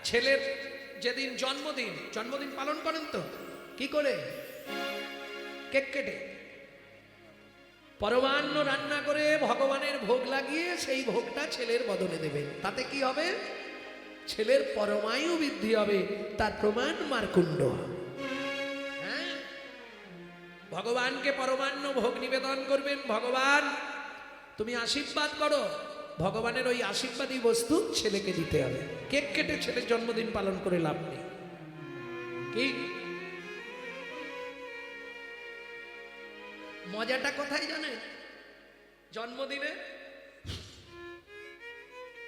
ছেলের যেদিন জন্মদিন পালন করেন তো কি করে? কেক কেটে পরমান্ন রান্না করে ভগবানের ভোগ লাগিয়ে সেই ভোগটা ছেলের বদলে দেবেন। তাতে কি হবে? ছেলের পরমায়ু বৃদ্ধি হবে। তার প্রমাণ মার্কুণ্ড। হ্যাঁ, ভগবানকে পরমান্ন ভোগ নিবেদন করবেন। ভগবান তুমি আশীর্বাদ করো, ভগবানের ওই আশীর্বাদী বস্তু ছেলেকে দিতে হবে। কেক কেটে ছেলের জন্মদিন পালন করে লাভ নেই। কি মজাটা কোথায় জানেন? জন্মদিনে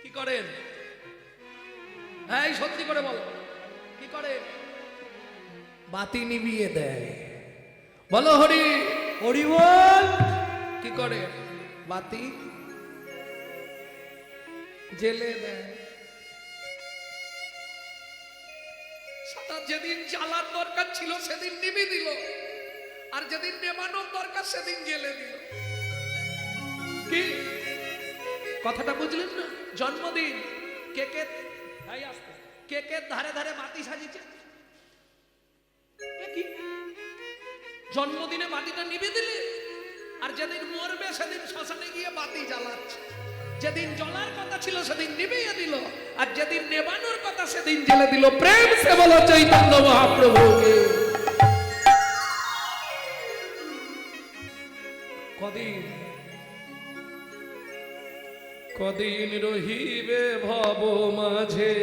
কি করেন? এই সত্যি করে বলো, কি করে? বাতি নিভিয়ে দেয়। বলো হরি হরি বল। কি করে? বাতি জেলে দেয়। সাদা যেদিন জ্বালার দরকার ছিল সেদিন নিভে দিল, আর যেদিন নেবানোর দরকার সেদিন জেলে দিল। কি কথাটা বুঝলেন না? জন্মদিন কেকের কেকের ধারে ধারে বাতি সাজিয়েছে। জন্মদিনে বাতিটা নিভে দিলে, আর যেদিন মরবে সেদিন শ্মশানে গিয়ে বাতি জ্বালাচ্ছে। যেদিন জ্বলার কথা ছিল সেদিন নিভিয়ে দিল, আর যেদিন নেবানোর কথা সেদিন জেলে দিল। প্রেম সে বলো চৈতন্য মহাপ্রভুকে। কদিন রহিবে ভব মাঝে,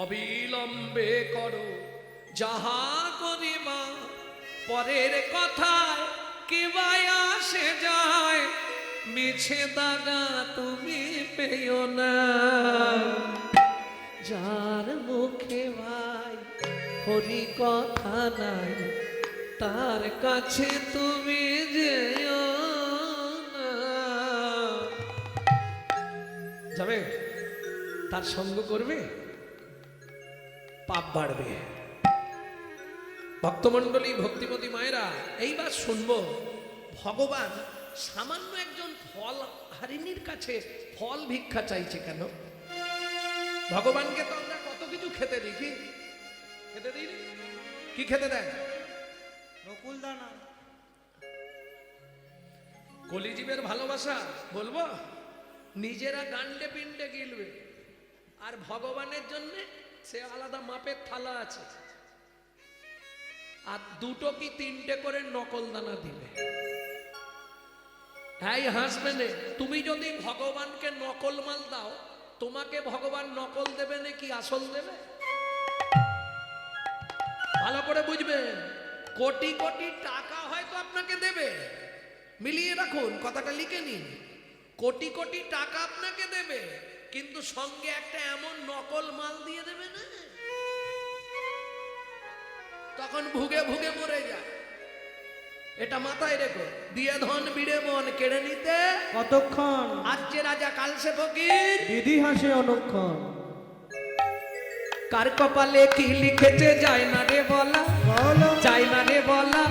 অবিলম্বে করো যাহা করিবা। পরের কথায় কেবাই আসে যায়, মিছে দাগা তুমি পেও না। যার মুখে ভাই হরি কথা নাই, তার কাছে তুমি যেও না। যাবে, তার সঙ্গ করবে, পাপ বাড়বে। ভক্তমণ্ডলী, ভক্তিমতী মায়েরা, এইবার শুনবো ভগবান সামান্য একজন ফল হারিনীর কাছে ফল ভিক্ষা চাইছে কেন? ভগবানকে তো আমরা কত কিছু খেতে দিই, কি খেতে দিই? কি খেতে দেয়? নকুল দানা। কলিজীবের ভালোবাসা বলবো, নিজেরা গান্ডে পিণ্ডে গিলবে, আর ভগবানের জন্য সে আলাদা মাপের থালা আছে, আর দুটো কি তিনটে করে নকল দানা দিবে। হ্যাঁ, হাসবে না। তুমি যদি ভগবানকে নকল মাল দাও, তোমাকে ভগবান নকল দেবে নাকি আসল দেবে? ভালো করে বুঝবেন। কোটি কোটি টাকা হয়তো আপনাকে দেবে, মিলিয়ে রাখুন, কথাটা লিখে নিন। কোটি কোটি টাকা আপনাকে দেবে, কিন্তু সঙ্গে একটা এমন নকল মাল দিয়ে দেবে না, তখন ভুগে ভুগে মরে যায়। এটা মাথায় রেখো। দিয়ে ধন বিড়ে মন কেড়ে নিতে কতক্ষণ? আজ যে রাজা কাল সে ফকির, দিদি হাসে অনুক্ষণ। কার কপালে কি লিখেছে যায় না রে বলা, যায় না রে বলা।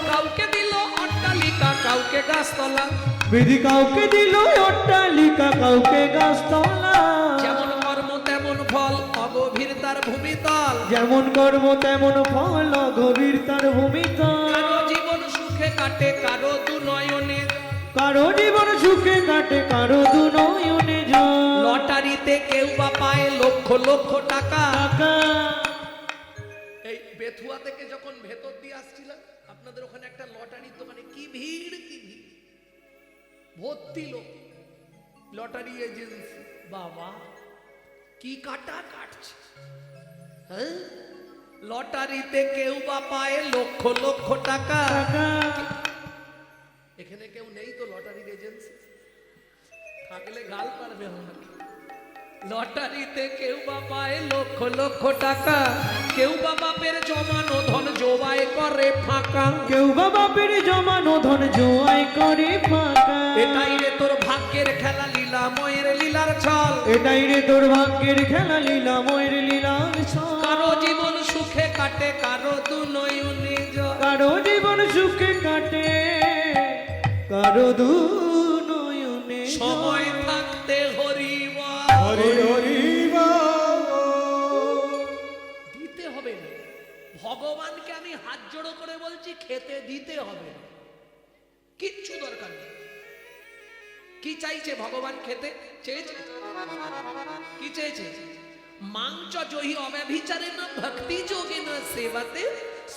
কাউকে দিল অট্টালিকা, কাউকে গাছতলা। বিধি কাউকে দিল অট্টালিকা, কাউকে গাছতলা। যেমন কর্ম তেমন ফল, অগভীর তার ভূমিতল। যেমন কর্ম তেমন ফল, গভীর তার ভূমিতল। কারো জীবন সুখে কাটে, কারো দু নয়নে। কারো জীবন সুখে কাটে, কারো দু নয়নে জল। লটারিতে কেউ বা পায় লক্ষ লক্ষ টাকা। এই বেথুয়া থেকে যখন ভেতর দিয়ে আসছিলাম, আপনাদের ওখানে একটা লটারির দোকানে কি ভিড়, কি ভিড়, ভর্তি লোক। লটারি এজেন্সি, বাবা কি কাটা কাটছে। হ্যাঁ, লটারিতে কেউ বা পায় লক্ষ লক্ষ টাকা। এখানে কেউ নেই তো লটারির এজেন্সি? থাকলে গাল পারবে আমাকে। লটারিতে কেউ বা পায় লক্ষ লক্ষ টাকা, কেউ বা বাপের জমানো ধন জোয়াই করে ফাঁকা। কেউ বা বাপের জমানো ধন জোয়াই করে ফাঁকা। এটাই রে তোর ভাগ্যের খেলা, লীলাময়ের লীলার ছল। এটাই রে তোর ভাগ্যের খেলা, লীলাময়ের লীলার ছল। কারো জীবন সুখে কাটে, কারো দু নয়নে জল। কারো জীবন সুখে কাটে, কারো দু নয়নে জল। সময় থাকতে হরি বল, হরি হরি বল। খেতে দিতে হবে না, কিচ্ছু দরকার নেই। কি চাইছে ভগবান খেতে চেয়েছে? কি চেয়েছে? মাংচ জহি অব্যভিচারে না ভক্তি যোগে না সেবাতে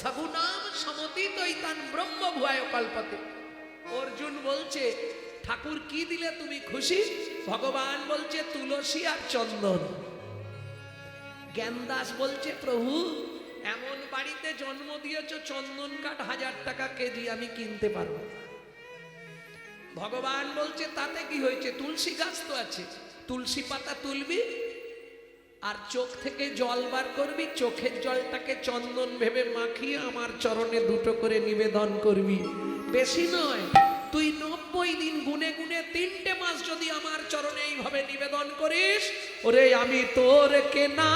সগুনাম সমতি দৈতান ব্রহ্ম ভুয়ায় কল্পতে। অর্জুন বলছে ঠাকুর কি দিলে তুমি খুশি? ভগবান বলছে তুলসী আর চন্দন। জ্ঞানদাস বলছে প্রভু এমন বাড়িতে জন্ম দিয়েছ চন্দন কাঠ 1000 টাকা কেজি, আমি কিনতে পারবো না। ভগবান বলছে তাতে কি হয়েছে, তুলসী গাছ তো আছে, তুলসী পাতা তুলবি আর চোখ থেকে জল বার করবি, চোখের জলটাকে চন্দন ভেবে মাখিয়ে আমার চরণে 2টো করে নিবেদন করবি। বেশি নয়, তুই 90 দিন গুনে গুনে 3টে মাস যদি আমার চরণে এইভাবে নিবেদন করিস, ওরে আমি তোর কেনা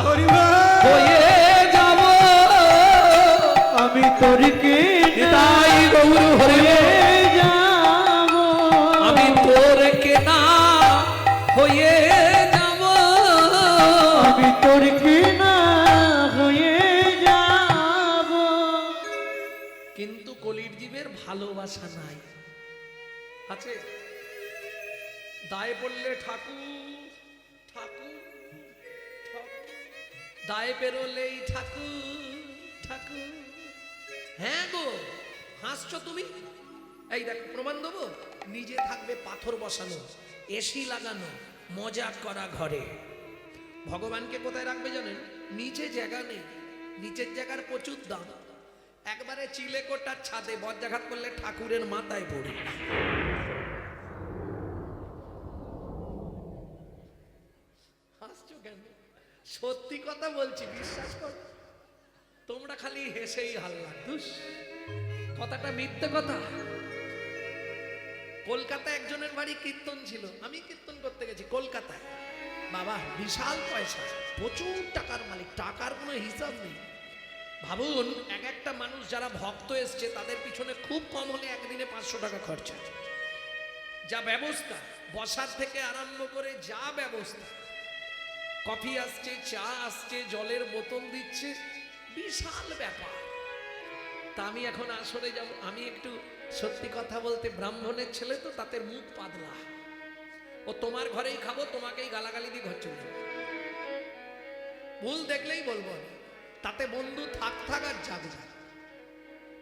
হয়ে যাব, আমি তোর কে তাই গৌর হয়ে যাব, আমি তোর কেনা হয়ে যাব, আমি তোর কে না হয়ে যাব। কিন্তু কলির জীবের ভালোবাসা নাই। আছে দায়ে পড়লে ঠাকুর ঠাকুর ঠাকুর, দায়ে বেরোলেই ঠাকুর ঠাকুর। হ্যাঁ গো হাসছো তুমি? এই দেখ প্রমাণ দেবো, নিজে থাকবে পাথর বসানো, এসি লাগানো, মজা করা ঘরে। ভগবানকে কোথায় রাখবে জানেন? নিচে জায়গা নেই, নিচের জায়গার প্রচুর দাম। একবারে চিলেকোটার ছাদে বজ্রাঘাত করলে ঠাকুরের মাথায় পড়ে। হাসছো কেন? সত্যি কথা বলছি, বিশ্বাস কর। তোমরা খালি হেসেই হাল্লা, দুস কথাটা মিথ্যে কথা। কলকাতায় একজনের বাড়ি কীর্তন ছিল, আমি কীর্তন করতে গেছি কলকাতায়। বাবা বিশাল পয়সা, প্রচুর টাকার মালিক, টাকার কোনো হিসাব নেই। ভাবুন এক একটা মানুষ যারা ভক্ত এসছে তাদের পিছনে খুব কম হলে একদিনে 500 টাকা খরচা। যা ব্যবস্থা, বসার থেকে আরম্ভ করে যা ব্যবস্থা, কফি আসছে, চা আসছে, জলের বোতল দিচ্ছে, বিশাল ব্যাপার। তা আমি এখন আসরে যাব। আমি একটু সত্যি কথা বলতে, ব্রাহ্মণের ছেলে তো, তাতে মুখ পাতলা। ও তোমার ঘরেই খাবো, তোমাকেই গালাগালি দিয়ে ঘর চলে যাবো, ভুল দেখলেই বলবো আমি। তাতে বন্ধু থাক থাক আর যাক যাক।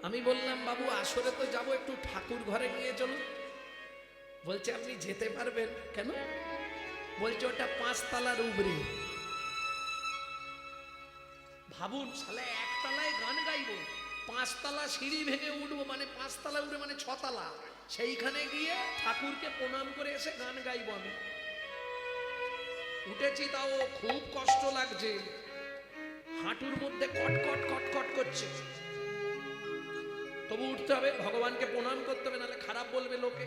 আমি বললাম বাবু আসরে তো যাবো, একটু ঠাকুর ঘরে নিয়ে চলুন। বলছে আপনি যেতে পারবেন কেন? বলছে ওটা 5 তলার উপরে। ভাবুন সালে 1 তলায় গান গাইবো, 5 তলা সিঁড়ি ভেঙে উঠবো, মানে 5 তলা উঠে মানে 6 তলা, সেইখানে গিয়ে ঠাকুরকে প্রণাম করে এসে গান গাইবো। আমি উঠেছি, তাও খুব কষ্ট লাগছে, হাঁটুর মধ্যে কটকট কটকট করছে, তবু উঠতে হবে, ভগবানকে প্রণাম করতে হবে, নাহলে খারাপ বলবে লোকে।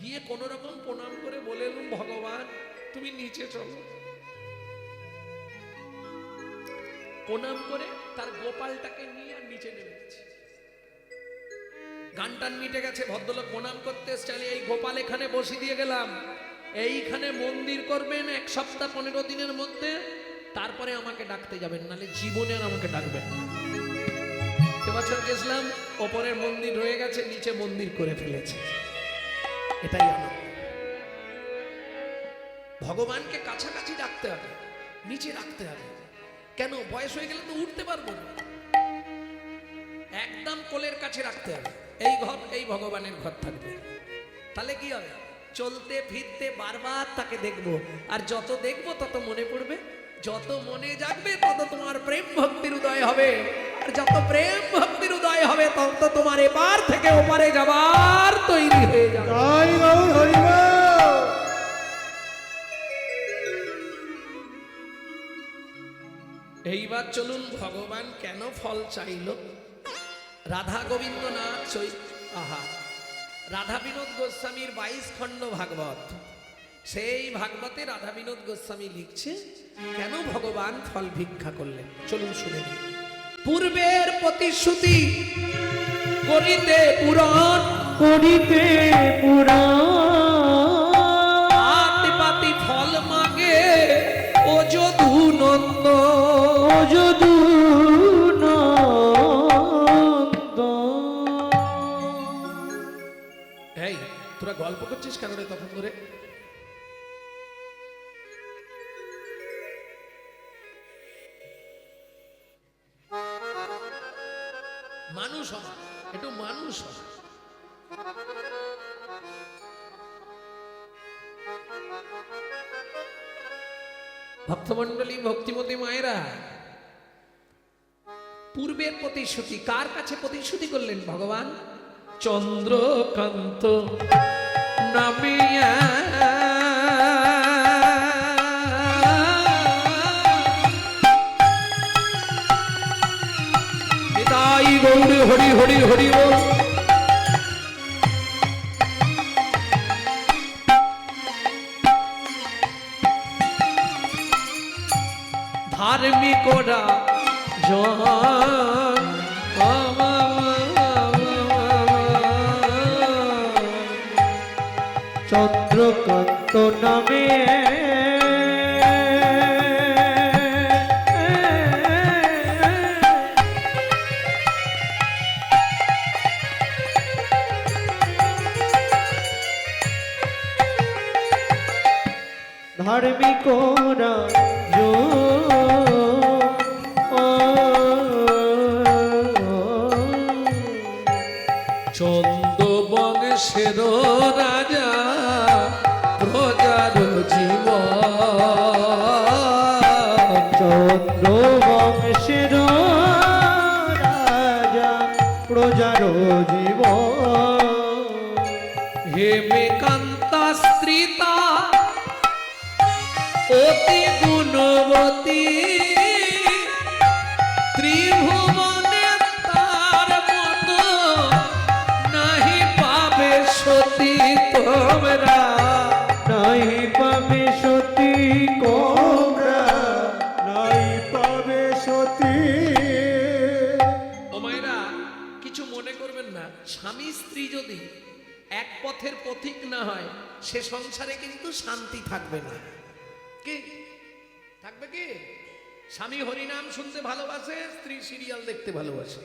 গিয়ে কোন রকম প্রণাম করে বলে এলুম, ভগবান তুমি নিচে চলো। প্রণাম করে তার গোপালটাকে নিয়ে আর নিচে নেমে গেছে। গান টান মিটে গেছে, ভদ্রলোক প্রণাম করতে এসছে, এই গোপাল এখানে বসিয়ে দিয়ে গেলাম, এইখানে মন্দির করবেন 1 সপ্তাহ 15 দিনের মধ্যে, তারপরে আমাকে ডাকতে যাবেন, নাহলে জীবনে আর আমাকে ডাকবেন না। এবছর গেছিলাম, ওপরের মন্দির রয়ে গেছে, নিচে মন্দির করে ফেলেছে। এটাই আনন্দ। ভগবানকে কাছাকাছি রাখতে হবে, নিচে রাখতে হবে। কেন? বয়স হয়ে গেলে তো উঠতে পারবো না, একদম কোলের কাছে রাখতে হবে। এই ঘর, এই ভগবানের ঘর থাকবে, তাহলে কি হবে? চলতে ফিরতে বারবার তাকে দেখবো, আর যত দেখবো তত মনে পড়বে, যত মনে জাগবে তত তোমার প্রেম ভক্তির উদয় হবে, আর যত প্রেম ভক্তির উদয় হবে তত তোমার এপার থেকে ওপারে যাবার তৈরি হয়ে যাবে। এইবার চলুন ভগবান কেন ফল চাইল। রাধা গোবিন্দ নাথ রাধা বিনোদ গোস্বামীর 22 খণ্ড ভাগবত, সেই ভাগবতে রাধা বিনোদ গোস্বামী লিখছে কেন ভগবান ফল ভিক্ষা করলেন। চলুন শুনে নিই। পূর্বের প্রতিশ্রুতি করিতে পূরণ, করিতে পুরাণ, পাতি পাতি ফল মাগে ও যদু নন্দ, যদু নন্দন, করছিস কেন রে তখন ধরে? মানুষ হ, একটু মানুষ হ। ভক্তমণ্ডলী, ভক্তিমতী মায়েরা, পূর্বের প্রতিশ্রুতি কার কাছে প্রতিশ্রুতি করলেন ভগবান? চন্দ্রকান্ত নামিয়া নিতাই গৌর হরি হরি হরি বল। ধার্মিকরা জন চন্দ্রকান্ত নামে ধার্মিকরা চন্দ বংশের রাজা প্রজার জীব, চন্দ্র বংশের রাজা প্রজার জীব, হেমেকান্তা স্ত্রীতা অতি গুণবতী, ত্রিভুবনে তার মতো নাহি পাবে সতী তোমরা, নাই পাবে সতী কোমরা, নাই পাবে সতী। ও মায়েরা, কিছু মনে করবেন না, স্বামী স্ত্রী যদি এক পথের পথিক না হয় সে সংসারে কিন্তু শান্তি থাকবে না। কি থাকবে? কি স্বামী হরিনাম শুনতে ভালোবাসে, স্ত্রী সিরিয়াল দেখতে ভালোবাসে।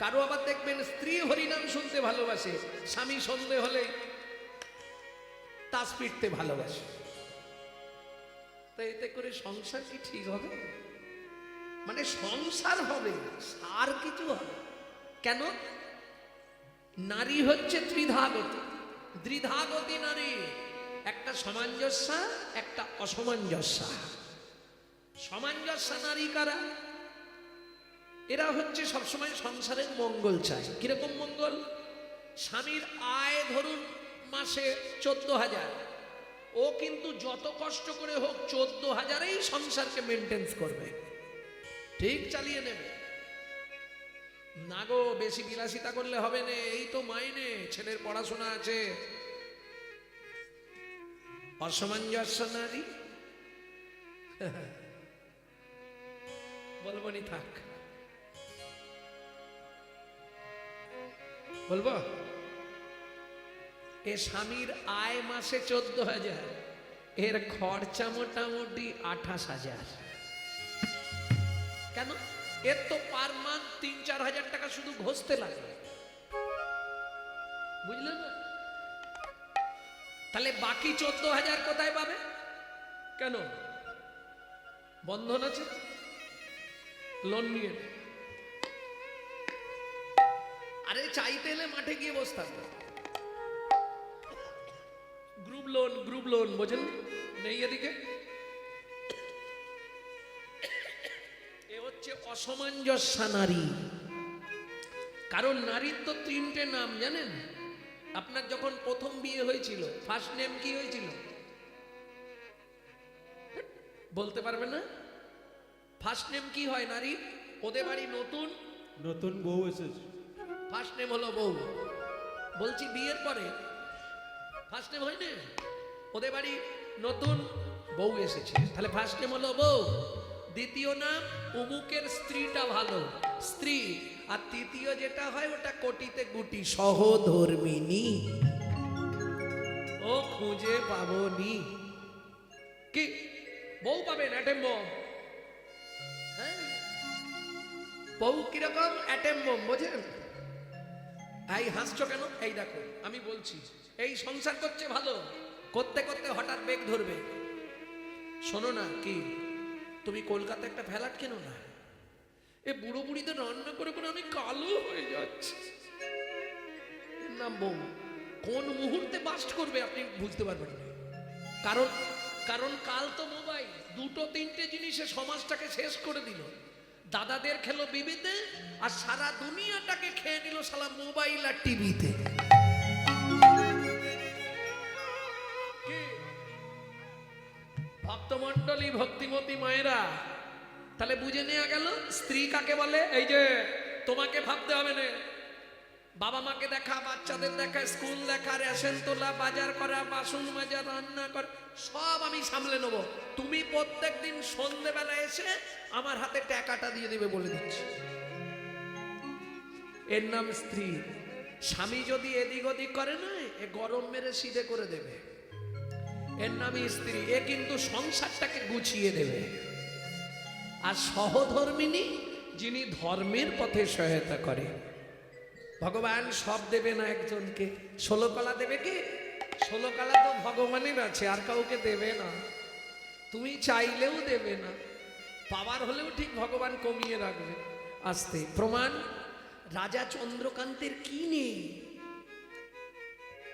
কারো আবার দেখবেন স্ত্রী হরিনাম শুনতে ভালোবাসে, স্বামী সন্ধে হলে তাস পিটতে ভালোবাসে। তো এতে করে সংসার কি ঠিক হবে? মানে সংসার হবে, আর কিছু হবে কেন? নারী হচ্ছে ত্রিধাগতী, দ্বিধাগতী নারী, একটা সামঞ্জস্যা, একটা অসামঞ্জস্যা। সামঞ্জস্যা নারী কারা? এরা হচ্ছে সবসময় সংসারের মঙ্গল চায়। কিরকম মঙ্গল? স্বামীর আয় ধরুন মাসে 14,000, ও কিন্তু যত কষ্ট করে হোক 14,000-এই সংসারকে মেনটেন্স করবে, ঠিক চালিয়ে নেবে। না গো, বেশি বিলাসিতা করলে হবে না, এই তো মাইনে, ছেলের পড়াশোনা আছে। অসামঞ্জস্য নারী বলবো নি, থাক বলবো। এ স্বামীর আয় মাসে 14,000, এর খরচা মোটামুটি 28,000। কেন? এর তো পার মান্থ 3-4 হাজার টাকা শুধু ঘষতে লাগে, বুঝলে না? তাহলে বাকি 14,000 কোথায় পাবে? কেন? বন্ধন আছে, লোন নিয়ে। আরে চাইতে এলে মাঠে গিয়ে বসে থাকবে। গ্রুপ লোন বোঝেন নেই এদিকে? এ হচ্ছে অসামঞ্জস্য নারী। কারণ নারীর তো 3টে নাম জানেন? আপনার যখন প্রথম বিয়ে হয়েছিল ফার্স্ট নেম কি হয়েছিল বলতে পারবে না? ফার্স্ট নেম কি হয় নারী? ওদের বাড়ি নতুন নতুন বউ এসেছে, ফার্স্ট নেম হলো বউ। বলছি বিয়ের পরে ফার্স্ট নেম হয় না? ওদের বাড়ি নতুন বউ এসেছে, তাহলে ফার্স্ট নেম হলো বউ। দ্বিতীয় নাম অমুকের স্ত্রীটা ভালো, স্ত্রী। আর তৃতীয় যেটা হয় ওটা কোটিতে গুটি, সহধর্মিনী। ও খুঁজে পাবনি। কি বউ পাবেন? Atom bomb. হ্যাঁ, বউ কিরকম? অ্যাটেম বম, বোঝেন? এই হাসছো কেন? এই দেখো আমি বলছি, এই সংসার করছে ভালো, করতে করতে হঠাৎ বেগ ধরবে। শোনো না, কি তুমি কলকাতা একটা ফ্ল্যাট কেনো না? এ বুড়ো বুড়িতে রান্না করে করে আমি কালো হয়ে যাচ্ছি। এর নাম বউ। কোন মুহূর্তে বাস্ট করবে আপনি বুঝতে পারবেন না। কারণ কারণ কাল তো মোবাইল, দুটো তিনটে জিনিসে সমাজটাকে শেষ করে দিল। দাদাদের খেলো বিবিতে, আর সারা দুনিয়াটাকে খেয়ে নিল সালা মোবাইল আর টিভিতে। ভক্তমণ্ডলী, ভক্তিমতী মায়েরা, তাহলে বুঝে নেওয়া গেল স্ত্রী কাকে বলে। এই যে তোমাকে ভাবতে হবে না, বাবা মাকে দেখা, বাচ্চাদের দেখা, স্কুল দেখা, রেশন তোলা, বাজার করা, বাসন মাজা, রান্না করা, সব আমি সামলে নেবো। তুমি প্রত্যেকদিন সন্ধ্যেবেলা এসে আমার হাতে টাকাটা দিয়ে দেবে বলে দিচ্ছি। এর নাম স্ত্রী। স্বামী যদি এদিক ওদিক করে না, এ গরম মেরে সিধে করে দেবে। এর নামই স্ত্রী। এ কিন্তু সংসারটাকে গুছিয়ে দেবে। আর সহধর্মিনী, যিনি ধর্মের পথে সহায়তা করে। ভগবান সব দেবে না একজনকে। 16 কলা দেবে কি? 16 কলা তো ভগবানের আছে, আর কাউকে দেবে না। তুমি চাইলেও দেবে না, পাওয়ার হলেও ঠিক ভগবান কমিয়ে রাখবে আস্তে। প্রমাণ, রাজা চন্দ্রকান্তের কি নেই?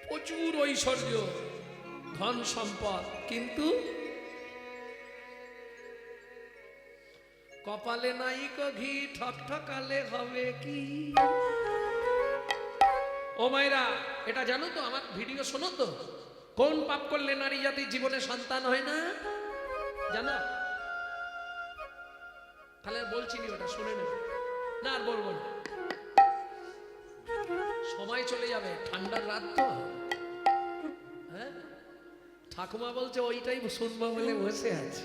প্রচুর ঐশ্বর্য, ধন সম্পদ, কিন্তু কপালে নাই কো ঘি, ঠকঠকালে হবে কি? ও মায়েরা, এটা জানো তো? আমার ভিডিও শোনো তো? কোন পাপ করলে নারী জাতির জীবনে সন্তান হয় না জানো? তাহলে বলছি নি, ওটা শুনে নেবে না, আর বলবো না, সময় চলে যাবে। ঠান্ডার রাত তো, হ্যাঁ, ঠাকুমা বলছে ওইটাই শুনবো বলে বসে আছে।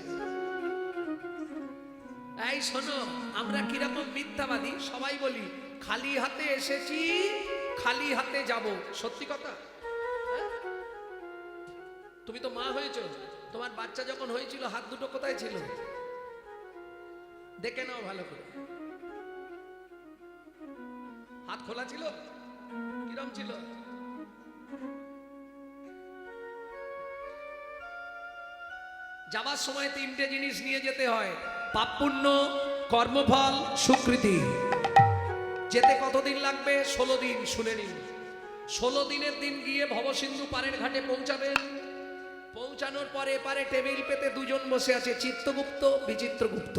এই শোনো, আমরা কিরকম মিথ্যাবাদী, সবাই বলি খালি হাতে এসেছি, খালি হাতে যাব। সত্যি কথা। তুমি তো মা হয়েছো, তোমার বাচ্চা যখন হয়েছিল হাত দুটো কোথায় ছিল? দেখে নাও ভালো করে। হাত খোলা ছিল? কিরম ছিল? যাবার সময় 3টে জিনিস নিয়ে যেতে হয়: পাপ পুণ্য, কর্মফল, স্বীকৃতি। যেতে কতদিন লাগবে? 16 দিন। শুনে নিন, 16 দিনের দিন গিয়ে ভবসিন্ধু পারের ঘাটে পৌঁছাবেন। পৌঁছানোর পরে এপারে টেবিল পেতে দুজন বসে আছে, চিত্রগুপ্ত, বিচিত্রগুপ্ত।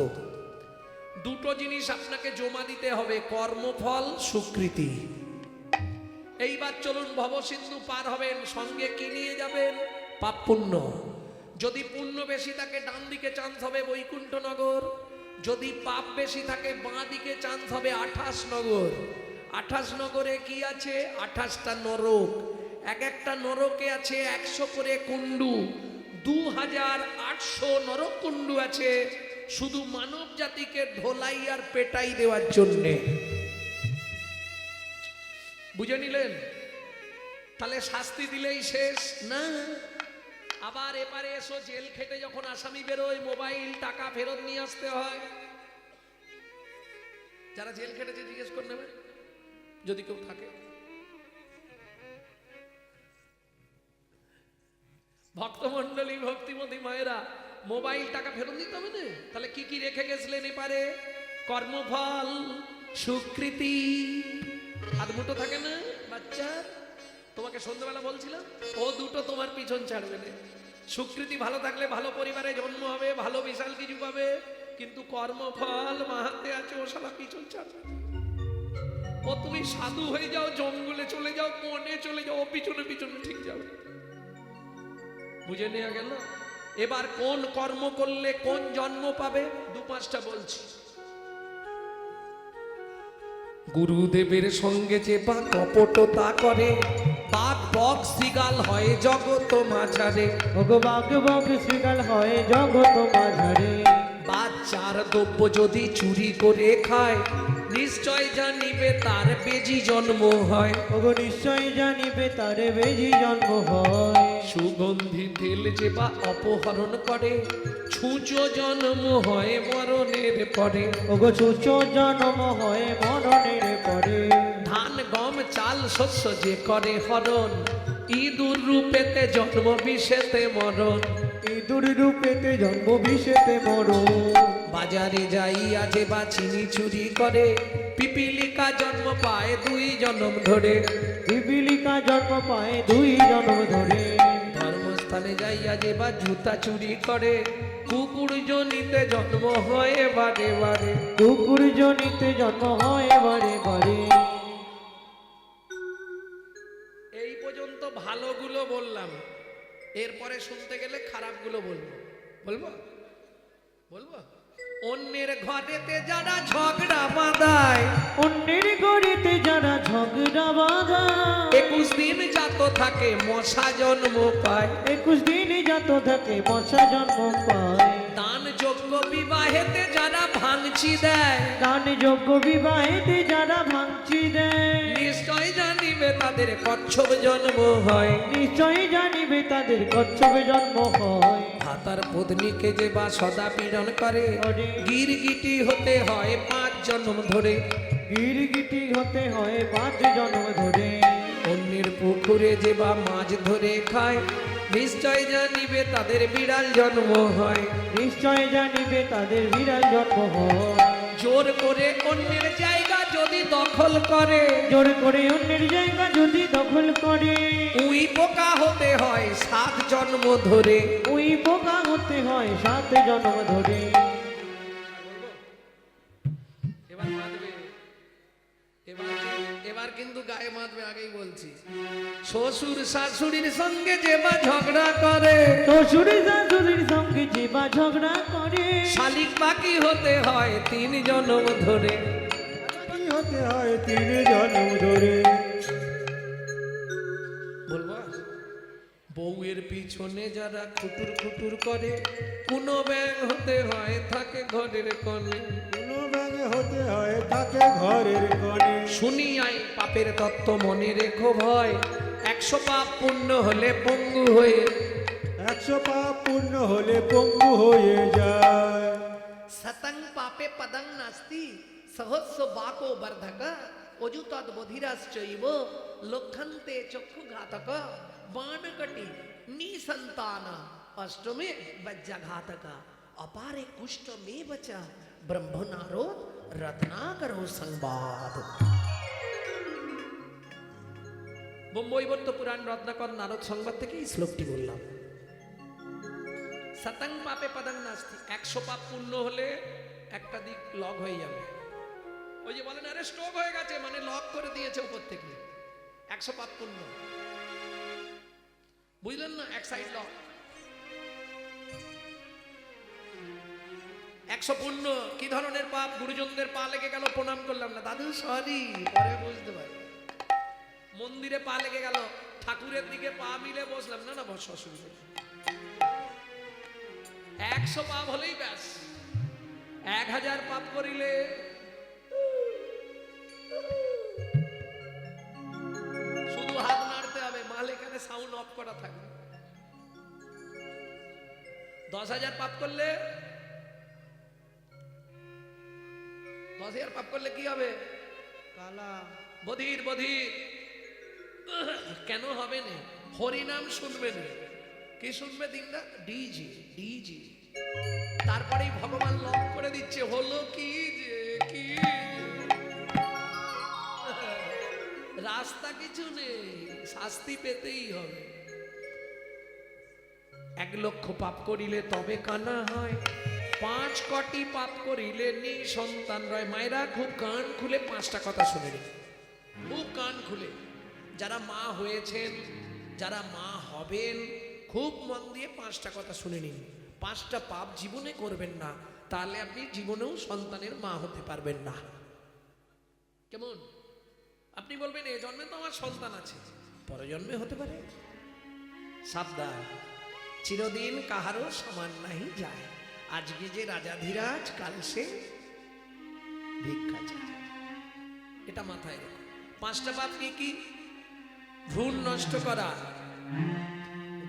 দুটো জিনিস আপনাকে জমা দিতে হবে: কর্মফল, স্বীকৃতি। এইবার চলুন, ভবসিন্ধু পার হবেন, সঙ্গে কি নিয়ে যাবেন? পাপ পুণ্য। যদি পুণ্য বেশি থাকে ডান দিকে চান্স হবে বৈকুণ্ঠনগর, যদি পাপ বেশি থাকে বাঁ দিকে চান্স হবে 28 নগর। 28 নগরে কি আছে? 28টা নরক। এক একটা নরকে আছে 100 করে কুণ্ডু। 2800 নরক কুণ্ডু আছে শুধু মানব জাতিকে ধোলাই আর পেটাই দেওয়ার জন্যে। বুঝে নিলেন? তাহলে শাস্তি দিলেই শেষ না। আবার এপারে এসো, জেল খেটে যখন আসামি বেরোয়, মোবাইল, টাকা ফেরত নিয়ে আসতে হয়। যারা জেল খেটেছে জিজ্ঞেস করে নেবে যদি কেউ থাকে। ভক্তমণ্ডলী, ভক্তিমতী মায়েরা, মোবাইল, টাকা ফেরত দিতে হবে না? তাহলে কি কি রেখে গেছিলেন এপারে? কর্মফল, স্বীকৃতি। হাত মুঠো থাকে না বাচ্চা? তোমাকে সন্ধ্যাবেলা বলছিলাম, ও দুটো তোমার পিছন ছাড়বে না। স্বীকৃতি ভালো থাকলে ভালো পরিবারে জন্ম হবে, ভালো বিশাল কিছু পাবে, কিন্তু কর্মফল মাহাতে আছে, ও শালা পিছন ছাড়বে। ও তুমি সাধু হয়ে যাও, জঙ্গলে চলে যাও, বনে চলে যাও, ও পিছনে পিছনে ঠিক যাবে। বুঝে নেওয়া গেল? এবার কোন কর্ম করলে কোন জন্ম পাবে 2-5টা বলছি। গুরুদেবের সঙ্গে যে বা কপটতা করে, বাঘ বক শৃগাল হয় জগত মাঝারে। বাঘ বক শৃগাল হয় জগত মাঝারে। বাচ্চার দ্রব্য যদি চুরি করে খায়, নিশ্চয় জানিবে তার বেজি জন্ম হয়। নিশ্চয় জানিবে তার বেজি জন্ম হয়। সুগন্ধি তেল যে বা অপহরণ করে ছুঁচো জন্ম হয় মরণের পরে। ওগো ছুঁচ জন্ম হয় মরণের পরে। ধান গম চাল শস্য যে করে হরণ ইঁদুর রূপেতে জন্ম বিষেতে মরণ। ইঁদুর রূপেতে জন্ম বিষেতে মরণ। বাজারে যাইয়া যে বা চিনি চুরি করে পিপিলিকা জন্ম পায় 2 জন্ম ধরে। পিপিলিকা জন্ম পায় 2 জন্ম ধরে। ধর্মস্থানে যাইয়া যে বা জুতা চুরি করে কুকুর জনিতে জন্ম হয় বারে বারে। কুকুর জনিতে জন্ম হয় বারে বারে। এই পর্যন্ত ভালোগুলো বললাম, এরপরে শুনতে গেলে খারাপগুলো বলবো। বলবো বলবো অন্যের ঘরেতে যারা ঝগড়া বাঁধায়, অন্যের ঘরেতে যারা ঝগড়া বাঁধায়, 21 দিন জাত থাকে মশা জন্ম পায়। 21 দিন জাত থাকে মশা জন্ম পায়। দান যোগ্য বিবাহেতে যারা ভাঙচি দেয়, দান যোগ্য বিবাহেতে যারা ভাঙচি দেয়, নিশ্চয় জানিবে তাদের কচ্ছপ জন্ম হয়। নিশ্চয়ই জানিবে তাদের কচ্ছপে জন্ম হয়। ভাতার পত্নীকে যে বা সদা পীড়ন করে গিরগিটি হতে হয় 5 জন্ম ধরে। গিরগিটি হতে হয় 5 জন্ম ধরে। অন্যের পুকুরে যে বা মাছ ধরে খায় নিশ্চয় জানিবে তাদের বিড়াল জন্ম হয়। নিশ্চয় জানিবে তাদের বিড়াল জন্ম হয়। জোর করে অন্যের জায়গা যদি দখল করে, জোর করে অন্যের জায়গা যদি দখল করে, উই পোকা হতে হয় 7 জন্ম ধরে। ওই পোকা হতে হয় 7 জন্ম ধরে। এবার মাতবে, এবার কিন্তু গায়ে মাতবে, আগেই বলছি। শ্বশুর শাশুড়ির সঙ্গে যে বা ঝগড়া করে, শ্বশুর শাশুড়ির সঙ্গে যে বা ঝগড়া করে, শালিক বাকি হতে হয় 3 জন্ম ধরে। কি হতে হয় 3 জন্ম ধরে। বলবো বউয়ের পিছনে যারা খুটুর খুটুর করে কোন ব্যাং হতে হয় থাকে ঘরের কোণে। কোন ব্যাঙে হতে হয় তাকে ঘরের কোণে। শুনিয়াই পাপের তত্ত্ব মনে রেখো ভয় 100 পাপ পূর্ণ হলে পঙ্গু হয়ে। 100 পাপ পূর্ণ হলে পঙ্গু হয়ে যায়। সতং পাপে পদং নাস্তি সহস্র বাকো বর্ধক অজু তদ বধিরাশ্চৈব লক্ষন্তে চক্ষু ঘাতক বাণকটি নিসন্তান অষ্টমে বজ্জাঘাতক अपारे कुष्ठ में बचा ब्रह्मनारो रत्नाकरो संवाद। বোম্বৈবর্ত পুরাণ রত্নাকর নারদ সংবাদ থেকে এই শ্লোকটি বললাম। শতং পাপে পদং নাস্তি, 100 পাপ পূর্ণ হলে একটা দিক লক হয়ে যাবে। ওই যে বলেন আরে স্ট্রোক হয়ে গেছে, মানে লক করে দিয়েছে উপর থেকে। 100 পাপ পূর্ণ, বুঝলেন না? এক সাইড লক। 100 পূর্ণ। কি ধরনের পাপ? গুরুজনদের পা লেগে গেল, প্রণাম করলাম না, দাদু সরি, পরে বুঝতে পারি। মন্দিরে পা লেগে গেল, ঠাকুরের দিকে পা মিলে বসলাম না, না বস, অসুবিধা। 100 পাপ হলেই ব্যাস। 1000 পাপ করিলে শুধু হাত নাড়তে হবে, মাল এখানে সাউন্ড অফ করা থাকবে। 10,000 পাপ করলে 10,000 পাপ করলে কি হবে? কালা বধির বধির। কেন হবে না? হরিনাম শুনবে না। কি শুনবে দিনটা? ডিজি ডিজি। তারপরেই ভগবান লক করে দিচ্ছে, হলো কি যে কি রাস্তা কিছু নেই, শাস্তি পেতেই হবে। 1 লক্ষ পাপ করিলে তবে কানা হয়, 5 কোটি পাপ করিলে নিঃসন্তান রয়। মায়েরা খুব কান খুলে 5টা কথা শুনে নিন, খুব কান খুলে। যারা মা হয়েছেন, যারা মা হবেন, খুব মন দিয়ে 5টা কথা শুনে নিন। 5টা পাপ জীবনে করবেন না, তাহলে আপনি জীবনেও সন্তানের মা হতে পারবেন না। কেমন? আপনি বলবেন এ জন্মে তো আমার সন্তান আছে, পরের জন্মে হতে পারে। সাবধান, চিরদিন কাহারও সমান নাহি যায়। আজকে যে রাজাধিরাজ, কাল সে ভিক্ষা চায়। এটা মাথায় রাখো। 5টা পাপ কি কি? ভ্রূণ নষ্ট করা,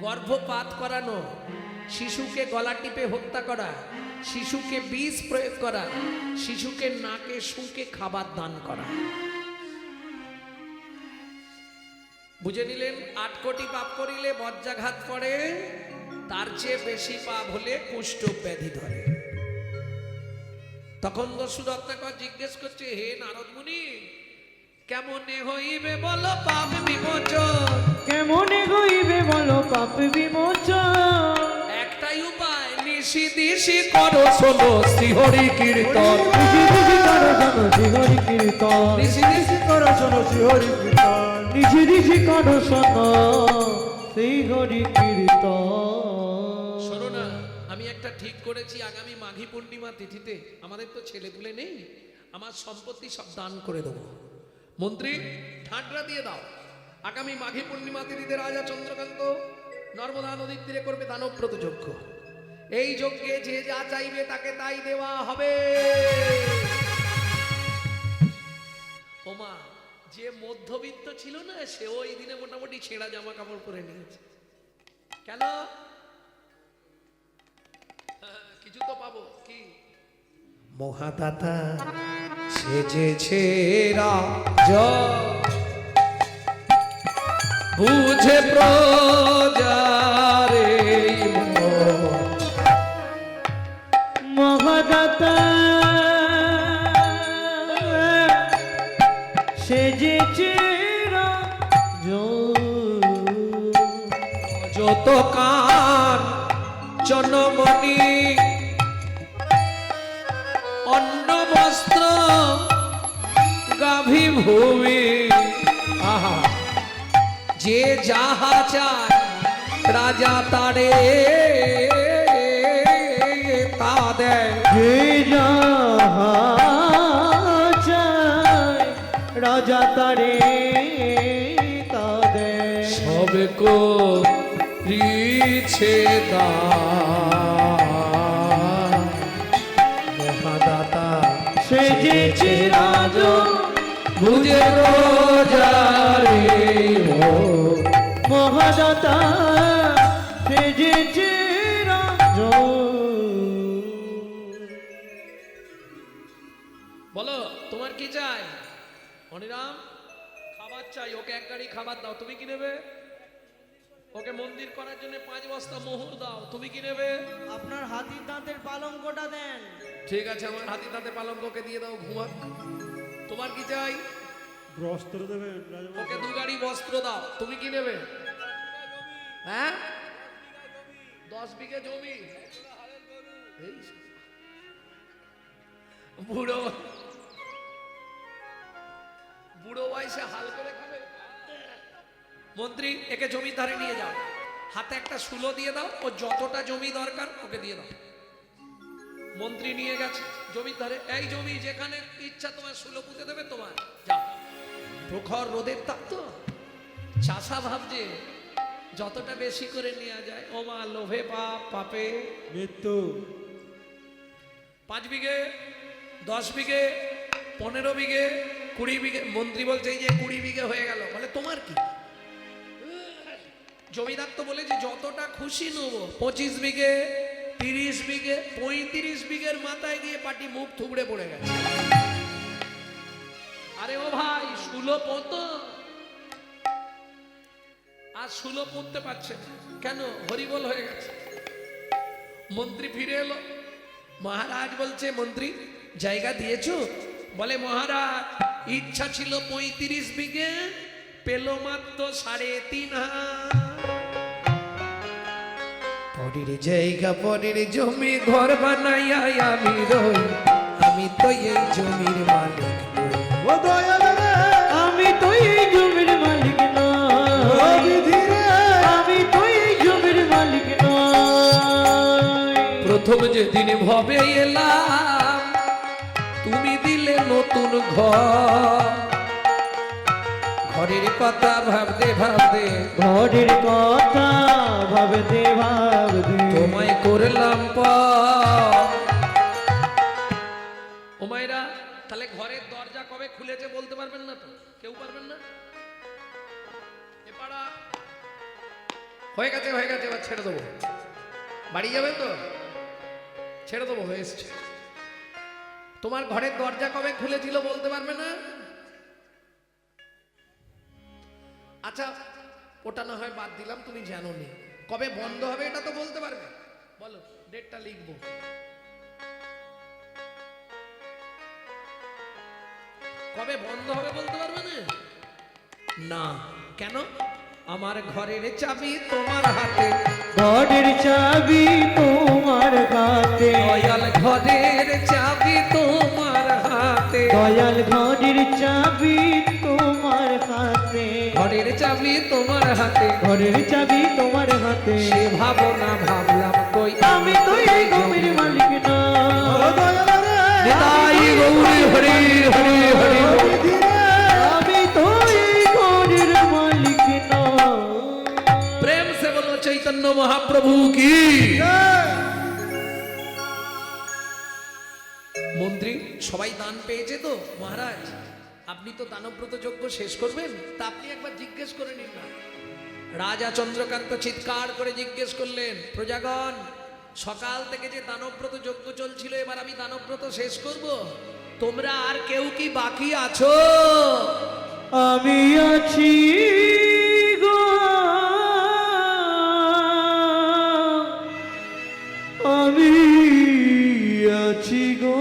গর্ভপাত করানো, শিশুকে গলা টিপে হত্যা করা, শিশুকে বিষ প্রয়োগ করা, শিশুকে নাকে শুকে খাবার দান করা। বুঝে নিলেন? 8 কোটি পাপ করিলে বজ্রাঘাত পড়ে, তার চেয়ে বেশি পাপ হলে কুষ্ঠ ব্যাধি ধরে। তখন দস্যুরত্নাকর জিজ্ঞেস করছে, হে নারদ মুনি, কেমনে হইবে বলো পাপ বিমোচন? কেমনে হইবে বলো পাপ বিমোচন? একটাই উপায়, নিশি দিশি করো শোনো শ্রীহরি কীর্তন। নিশি দিশি করো শোনো শ্রীহরি কীর্তন। নিশি দিশি করো শোনো শ্রীহরি কীর্তন। নিশি দিশি করো শোনো শ্রীহরি কীর্তন। শোনো না, আমি একটা ঠিক করেছি, আগামী মাঘী পূর্ণিমা তিথিতে আমাদের তো ছেলেপুলে নেই, আমার সম্পত্তি সব দান করে দেবো। মন্ত্রী ঠাঁটরা দিয়ে দাও, আগামী মাঘী পূর্ণিমা তিথিতে রাজা চন্দ্রকান্ত নর্মদা নদীর তীরে করবে দানব্রত যজ্ঞ। এই যজ্ঞে যে যা চাইবে তাকে তাই দেওয়া হবে। ওমা, যে মধ্যবিত্ত ছিল না, সে ওই দিনে মোটামুটি ছেঁড়া জামা কাপড় পরে নিয়েছে। কেন? কিছু তো পাবো। কি? মহাদাতা সেজেছে রাজা, বুঝে প্রজারে মহাদাতা সেজেছে রাজা, যত কান জনমণি অন্ন বস্ত্র গাভী ভূমি, আহা, যে যাহা চায় রাজা তারে তা দেয়। যে যাহা চায় রাজা তারে তা দেয়। সবকো রিছে দান, মহাদাতা সেজেছে রাজা, বুঝে প্রজারে মহাদাতা সেজেছে রাজা। বলো তোমার কি চাই? হরিরাম, খাবার চাই, ওকে এক গাড়ি খাবার দাও, তুমি কি নেবে? ওকে মন্দির করার জন্য 5 বস্তা মোহর দাও, তুমি কি নেবে? আপনার হাতির দাঁতের পালঙ্কটা দেন। ঠিক আছে, আমার হাতি তাতে পালঙ্ককে দিয়ে দাও, ঘুমাক। তোমার কি চাই? বস্ত্র দেবেন ওকে 2 গাড়ি বস্ত্র দাও, তুমি কি নেবে? হ্যাঁ, 10 বিঘে জমি। এই বুড়ো বুড়ো বয়সে হাল করে খাবে। মন্ত্রী, একে জমির ধারে নিয়ে যাও, হাতে একটা শুলো দিয়ে দাও, ও যতটা জমি দরকার ওকে দিয়ে দাও। মন্ত্রী নিয়ে গেছে জমির ধারে, এই জমি যেখানে ইচ্ছা তোমার শুলো পুঁতে দেবে তোমার, যাও। প্রখর রোদের তাপ তো, চাষা ভাবছে যতটা বেশি করে নেওয়া যায়। ও মা, লোভে পাপ, পাপে মৃত্যু। 5 বিঘে, 10 বিঘে, 15 বিঘে, 20 বিঘে। মন্ত্রী বলছে এই যে 20 বিঘে হয়ে গেল। বলে তোমার কি? জমিদার তো বলেছে যতটা খুশি নেবো। 25 বিঘে, 30 বিঘে, 35 বিঘের মাথায় গিয়ে পাটি মুখ থুবড়ে পড়ে গেছে। আরে ও ভাই, শুলো পোতো, আর শুলো পুঁততে পারছে না। কেন? হরিবল হয়ে গেছে। মন্ত্রী ফিরে এলো, মহারাজ বলছে, মন্ত্রী জায়গা দিয়েছো? বলে মহারাজ, ইচ্ছা ছিল 35 বিঘে, পেল মাত্র 3.5 হাত। পরের জায়গা, পরের জমি, ঘর বানাইয়া আমি রই, আমি তো এই জমির মালিক নই। ও দয়াল রে, আমি তো এই জমির মালিক নই, আমি তো এই জমির মালিক নই। প্রথম যেদিন ভবে এলাম, তুমি দিলে নতুন ঘর, ঘরের কথা ভাবতে ভাবতে, ঘরের কথা ভাবতে ভাবতে তোমায় করলাম পর। ও মায়েরা, তাহলে ঘরের দরজা কবে খুলেছে বলতে পারবেন না তো? কেউ পারবেন না? এ পাড়া হয়ে গেছে এবার ছেড়ে দেবো। বাড়ি যাবেন তো? ছেড়ে দেবো, হয়ে এসছে। তোমার ঘরের দরজা কবে খুলেছিল বলতে পারবে না? আচ্ছা, ওটা না হয় বাদ দিলাম, তুমি জানো নি। কবে বন্ধ হবে এটা তো বলতে পারবে? বলো, ডেটটা লিখবো। কবে বন্ধ হবে বলতে পারবে না? না, কেন? আমার ঘরের চাবি তোমার হাতে, ঘরের চাবি তোমার হাতে, দয়াল ঘরের চাবি তোমার হাতে, দয়াল ঘরের চাবি তোমার হাতে, ঘরের চাবি তোমার হাতে, ঘরের চাবি তোমার হাতে। সে ভাবনা ভাবলাম কই আমি তো এই গমের মালিক না। নিতাই গৌরী হরি হরি হরি। আমি তো এই ঘরের মালিক না। প্রেম সে বলো চৈতন্য মহাপ্রভু কি। মন্ত্রী সবাই দান পেয়েছে তো মহারাজ, আপনি তো দানব্রত যজ্ঞ শেষ করবেন, তা আপনি একবার জিজ্ঞেস করে নিন না। রাজা চন্দ্রকান্ত চিৎকার করে জিজ্ঞেস করলেন, প্রজাগণ, সকাল থেকে যে দানব্রত যজ্ঞ চলছিল, এবার আমি দানব্রত শেষ করব, তোমরা আর কেউ কি বাকি আছো? আমি আছি গো, আমি আছি গো,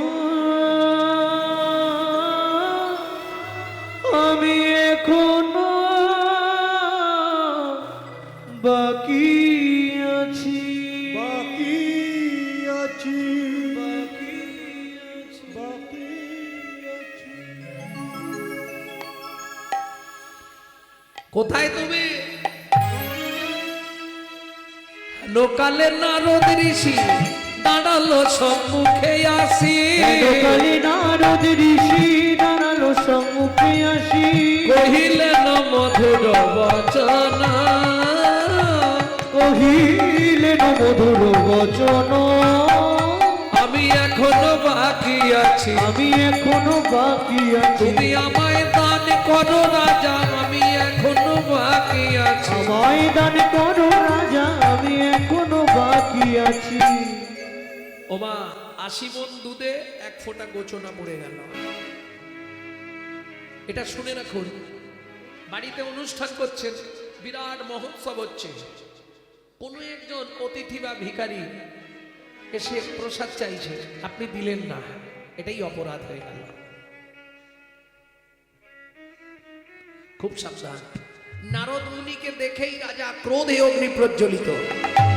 আমি এখনো বাকি আছি, বাকি আছি, বাকি আছি। বাকি আছি। কোথায় তুমি? লোকালে নারদ ঋষি দাঁড়ালো সম্মুখে আসি, কালী নারদ ঋষি দাঁড়ালো সম্মুখে আসি, কহিলেন মধুর বচন, কহিলেন মধুর বচন, আমি এখনো বাকি আছি, আমি এখনো বাকি আছি, তুমি আমায় দান করো রাজা, আমি এখনো বাকি আছি। আমায় দান করো রাজা, আমি এখনো বাকি আছি। ওমা, 80 মণ দুধে 1 ফোঁটা গোচনা পড়ে গেল। এটা শুনে রাখুন, বাড়িতে অনুষ্ঠান করছেন, বিরাট মহোৎসব হচ্ছে, কোনো একজন অতিথি বা ভিখারি এসে প্রসাদ চাইছে, আপনি দিলেন না, এটাই অপরাধ হয়ে গেল। খুব সাবধান। নারদ মুনিকে দেখেই রাজা ক্রোধে অগ্নি প্রজ্বলিত,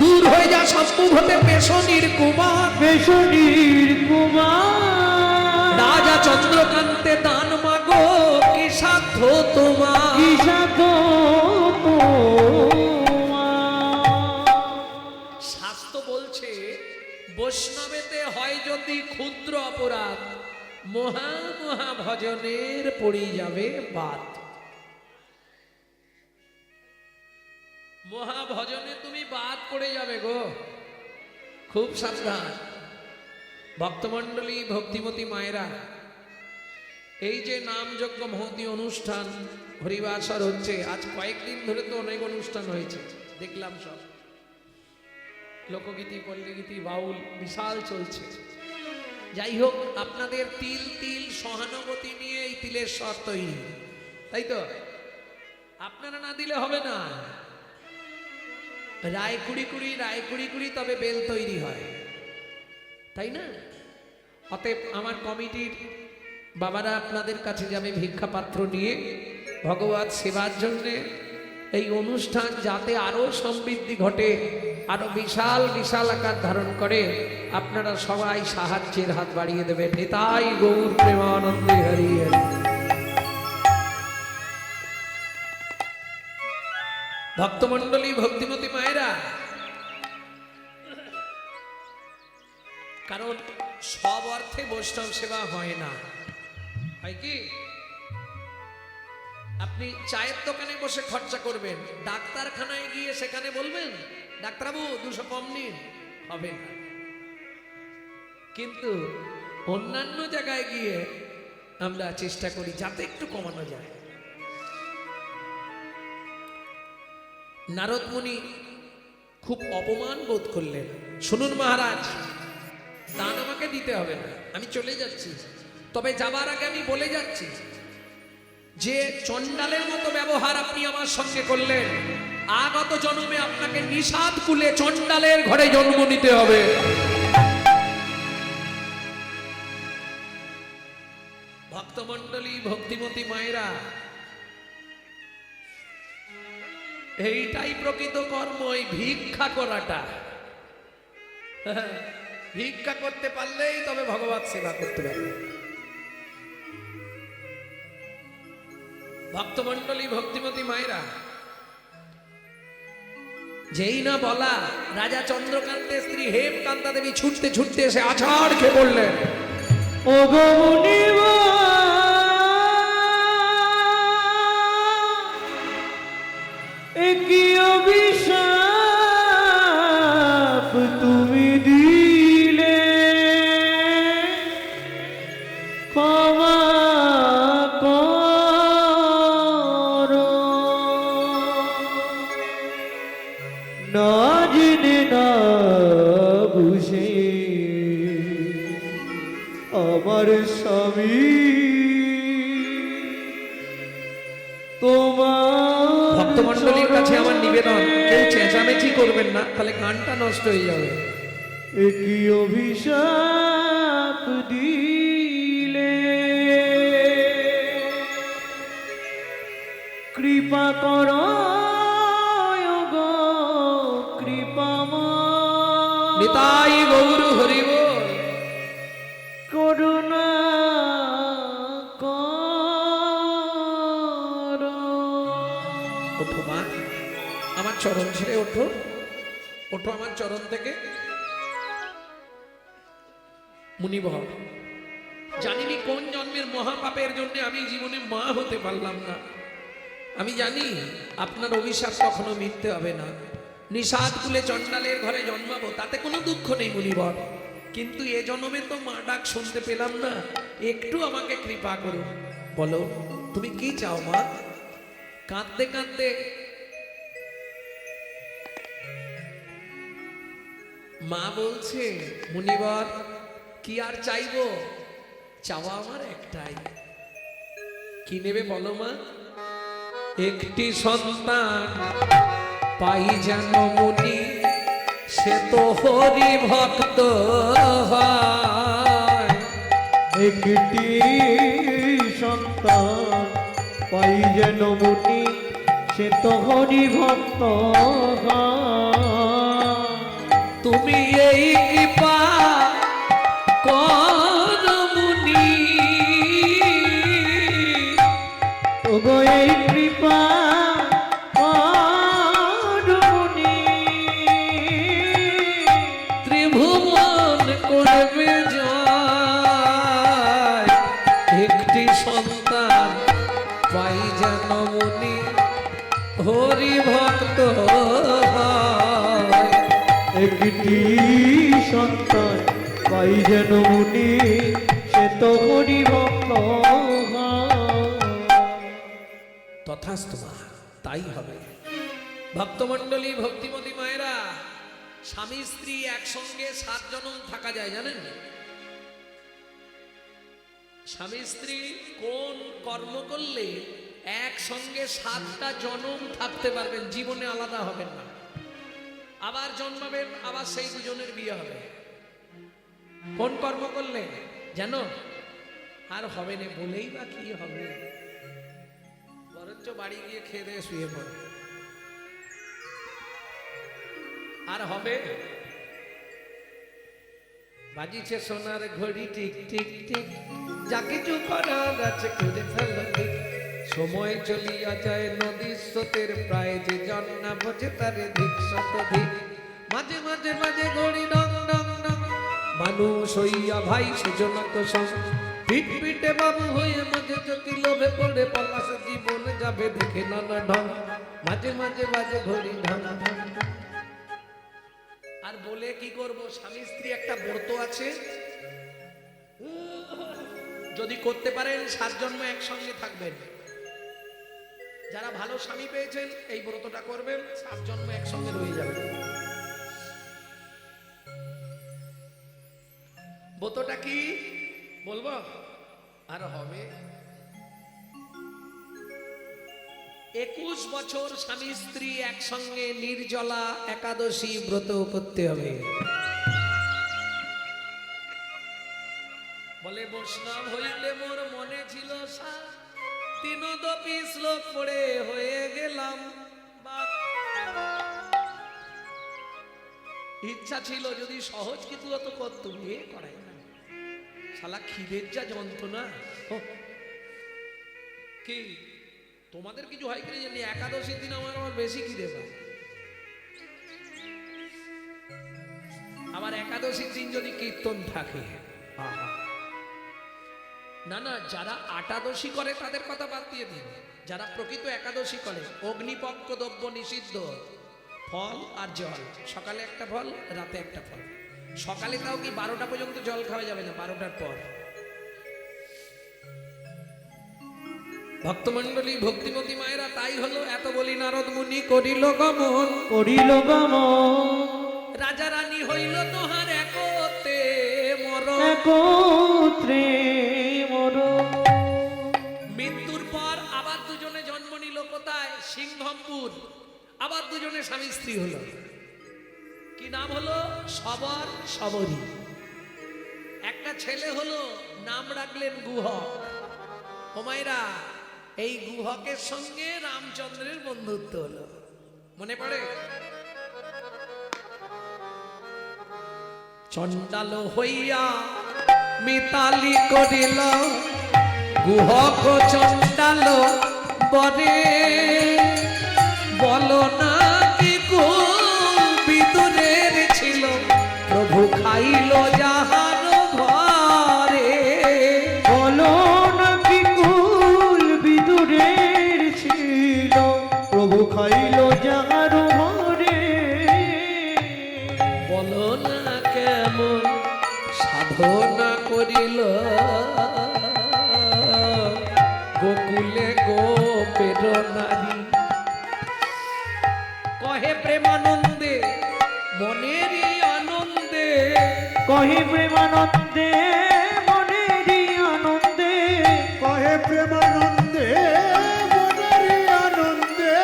দূর হয়ে যা সম্মুখ হতে পেশনির কুমার, পেশনির কুমার, রাজা চন্দ্রকান্তে দান মাগো, কি সাধ্য তোমার? কি সাধ্য তোমার? শাস্ত্র বলছে, বৈষ্ণবেতে হয় যদি ক্ষুদ্র অপরাধ, মহা মহা ভজনের পড়ে যাবে বাদ। মহাভজনে তুমি বাদ পড়ে যাবে গো, খুব সাবধান। ভক্তমণ্ডলী, ভক্তিমতী মায়েরা, এই যে নামযজ্ঞ মহতী অনুষ্ঠান হরিবাসর হচ্ছে, আজ কয়েকদিন ধরে তো অনেক অনুষ্ঠান হয়েছে, দেখলাম সব লোকগীতি, পল্লীগীতি, বাউল বিশাল চলছে। যাই হোক, আপনাদের তিল তিল সহানুভূতি নিয়ে এই তিলের স্বর তৈরি, তাই তো? আপনারা না দিলে হবে না। রায় কুড়ি কুড়ি তবে বেল তৈরি হয়, তাই না? অতএব আমার কমিটির বাবারা আপনাদের কাছে যাবে ভিক্ষা পাত্র নিয়ে ভগবত সেবার জন্যে। এই অনুষ্ঠান যাতে আরো সমৃদ্ধি ঘটে, আরো বিশাল বিশাল আকার ধারণ করে, আপনারা সবাই সাহায্যের হাত বাড়িয়ে দেবেন। নিতাই গৌর প্রেমানন্দে হরি হরি। ভক্তমণ্ডলী, ভক্তিমতী মায়েরা, কারণ সব অর্থে বৈষ্ণব সেবা হয় না, হয় কি? আপনি চায়ের দোকানে বসে খরচা করবেন, ডাক্তারখানায় গিয়ে সেখানে বলবেন ডাক্তারবাবু 200 কম নিন, হবে না। কিন্তু অন্যান্য জায়গায় গিয়ে আমরা চেষ্টা করি যাতে একটু কমানো যায়। নারদ মুনি খুব অপমান বোধ করলেন। শুনুন মহারাজ, দান আমাকে দিতে হবে না, আমি চলে যাচ্ছি। তবে যাবার আগে আমি বলে যাচ্ছি যে চণ্ডালের মতো ব্যবহার আপনি আমার সঙ্গে করলেন, আগত জন্মে আপনাকে নিষাদ কুলে চণ্ডালের ঘরে জন্ম নিতে হবে। ভক্তমণ্ডলী, ভক্তিমতী মায়েরা, এইটাই প্রকৃত কর্ম, এই ভিক্ষা করাটা। ভিক্ষা করতে পারলেই তবে ভগবত সেবা করতে পারবে। ভক্তমণ্ডলী, ভক্তিমতী মায়েরা, যেই না বলা, রাজা চন্দ্রকান্তের স্ত্রী হেমকান্তা দেবী ছুটতে ছুটতে এসে আছাড় খেয়ে পড়লেন। ও গো মুনিবা, এ কি অভিশাপ তুমি দিলে, ক্ষমা করো। না জেনে না বুঝে আমার স্বামী তোমার। ভক্তমণ্ডলীর কাছে আমার নিবেদন, কেউ চেঁচামেচি করবেন না, তাহলে গানটা নষ্ট হয়ে যাবে। একই অভিশাপ দিলে, কৃপা করো গো কৃপাময়, নিতাই গৌর হরি বল। করুণা করো। ওঠো মা, আমার চরণ ছেড়ে ওঠো, ওঠো আমার চরণ থেকে। মুনিবর, জানিনি কোন জন্মের মহাপাপের জন্য আমি জীবনে মা হতে পারলাম না। আমি জানি আপনার অভিশাপ কখনো মিথ্যে হবে না। নিষাদ কুলে চণ্ডালের ঘরে জন্মাবো, তাতে কোনো দুঃখ নেই মুনিবর, কিন্তু এ জন্মে তো মা ডাক শুনতে পেলাম না। একটু আমাকে কৃপা করো, বলো তুমি কি চাও মা? কাঁদতে কাঁদতে মা বলছে, মুনিবর কি আর চাইবো, চাওয়া আমার একটাই। কি নেবে বলো মা? একটি সন্তান পাই যেন মুনি, সে তো হরি ভক্ত হয়। একটি সন্তান পাই যেন মুনি, সে তো হরি ভক্ত হয়। তুমি এই কৃপা কর মুনি, ওগো এই কৃপা করো মুনি, ত্রিভুবন করবে জয়। একটি সন্তান পাই যেন মুনি, হরি ভক্ত হয়। একটি সন্তান পাই যেন মুনি, সে তো হরি ভক্ত হয়। তথাস্তু মা, তাই হবে। ভক্তমণ্ডলী, ভক্তিমতী মায়েরা, স্বামী স্ত্রী একসঙ্গে 7 জনম থাকা যায় জানেন? স্বামী স্ত্রী কোন কর্ম করলে একসঙ্গে 7টা জনম থাকতে পারবেন, জীবনে আলাদা হবেন না, আবার জন্মাবেন, আবার সেই দুজনের বিয়ে হবে। কোন কর্ম করলে জানো? আর হবে না বলেই বা কি হবে, বরঞ্চ বাড়ি গিয়ে খেয়ে দিয়ে শুয়ে পড়ে। আর হবে? বাজিছে সোনার ঘড়ি টিক টিক টিক, যা কিছু করার আছে করে ফেলো ঠিক। সময় চলিয়া যায় নদীর স্রোতের প্রায়, যে জন না বোঝে তারে ধিক শতধিক। মাঝে মাঝে মাঝে ঘড়ি ডং ডং ডং, মানুষ হইয়া ভাই সেজনত সং। পিট পিটে বাবু হয়ে মাঝে যদি লোভে পড়ে, পলাশ জীবন যাবে দেখে নানা ঢং। মাঝে মাঝে বাজে ঘড়ি ঢং ঢং। আর বলে কি করব, স্বামী স্ত্রী একটা ব্রত আছে, যদি করতে পারেন 7 জন্ম একসঙ্গে থাকবেন। যারা ভালো স্বামী পেয়েছেন এই ব্রতটা করবেন, 7 জন্ম একসঙ্গে রয়ে যাবেন। বলবো আর হবে 21 বছর স্বামী স্ত্রী একসঙ্গে নির্জলা একাদশী ব্রত করতে হবে। বলে বৈষ্ণব হইলে মোর মনে ছিল তিনদপি শ্লোক পড়ে হয়ে গেলাম বাপ। ইচ্ছা ছিল যদি সহজ কিছু হতো করতো, এ করাই না, শালা খিদের যা যন্ত্রণা। কি তোমাদের কিছু হয় কিনা জানি, একাদশীর দিন আমার বেশি খিদে পায়। আবার একাদশীর দিন যদি কীর্তন থাকে, আহা। না না, যারা আটাদশী করে তাদের কথা বাদ দিয়ে দিন, যারা প্রকৃত একাদশী করে অগ্নিপক্ষ দ্রব্য নিষিদ্ধ, ফল আর জল, সকালে একটা ফল রাতে একটা ফল। সকালে তাও কি 12টা পর্যন্ত জল খাওয়া যাবে না, 12টার পর। ভক্তমণ্ডলী ভক্তিমতী মায়েরা তাই হলো, এত বলি নারদ মুনি করিল গমন, করিল গমন, রাজা রানী হইল তোহার একতে মরণ। একত্রে মরণ। মৃত্যুর পর আবার দুজনে জন্ম নিল কোথায়? সিংহমপুর। আবার দুজনে স্বামী স্ত্রী হলো। কি নাম হলো? সবর সবরী। একটা ছেলে হলো, নাম রাখলেন গুহক। হুমায়রা, এই গুহকের সঙ্গে রামচন্দ্রের বন্ধুত্ব হলো, মনে পড়ে? চণ্ডাল হইয়া মিতালি করিল গুহক চণ্ডাল বরে, বলো না কি কুল বিদুরের ছিল প্রভু খাইল যাহার ঘরে। বলো নাকি কুল বিদুরের ছিল প্রভু খাইল যাহার ঘরে। বলো না কেমন সাধনা করিল গোকুলে গোপের নারী। কহে প্রেমানন্দে মনেরই আনন্দে, কহে প্রেমানন্দে মনেরই আনন্দে, কহে প্রেমানন্দে মনেরই আনন্দে।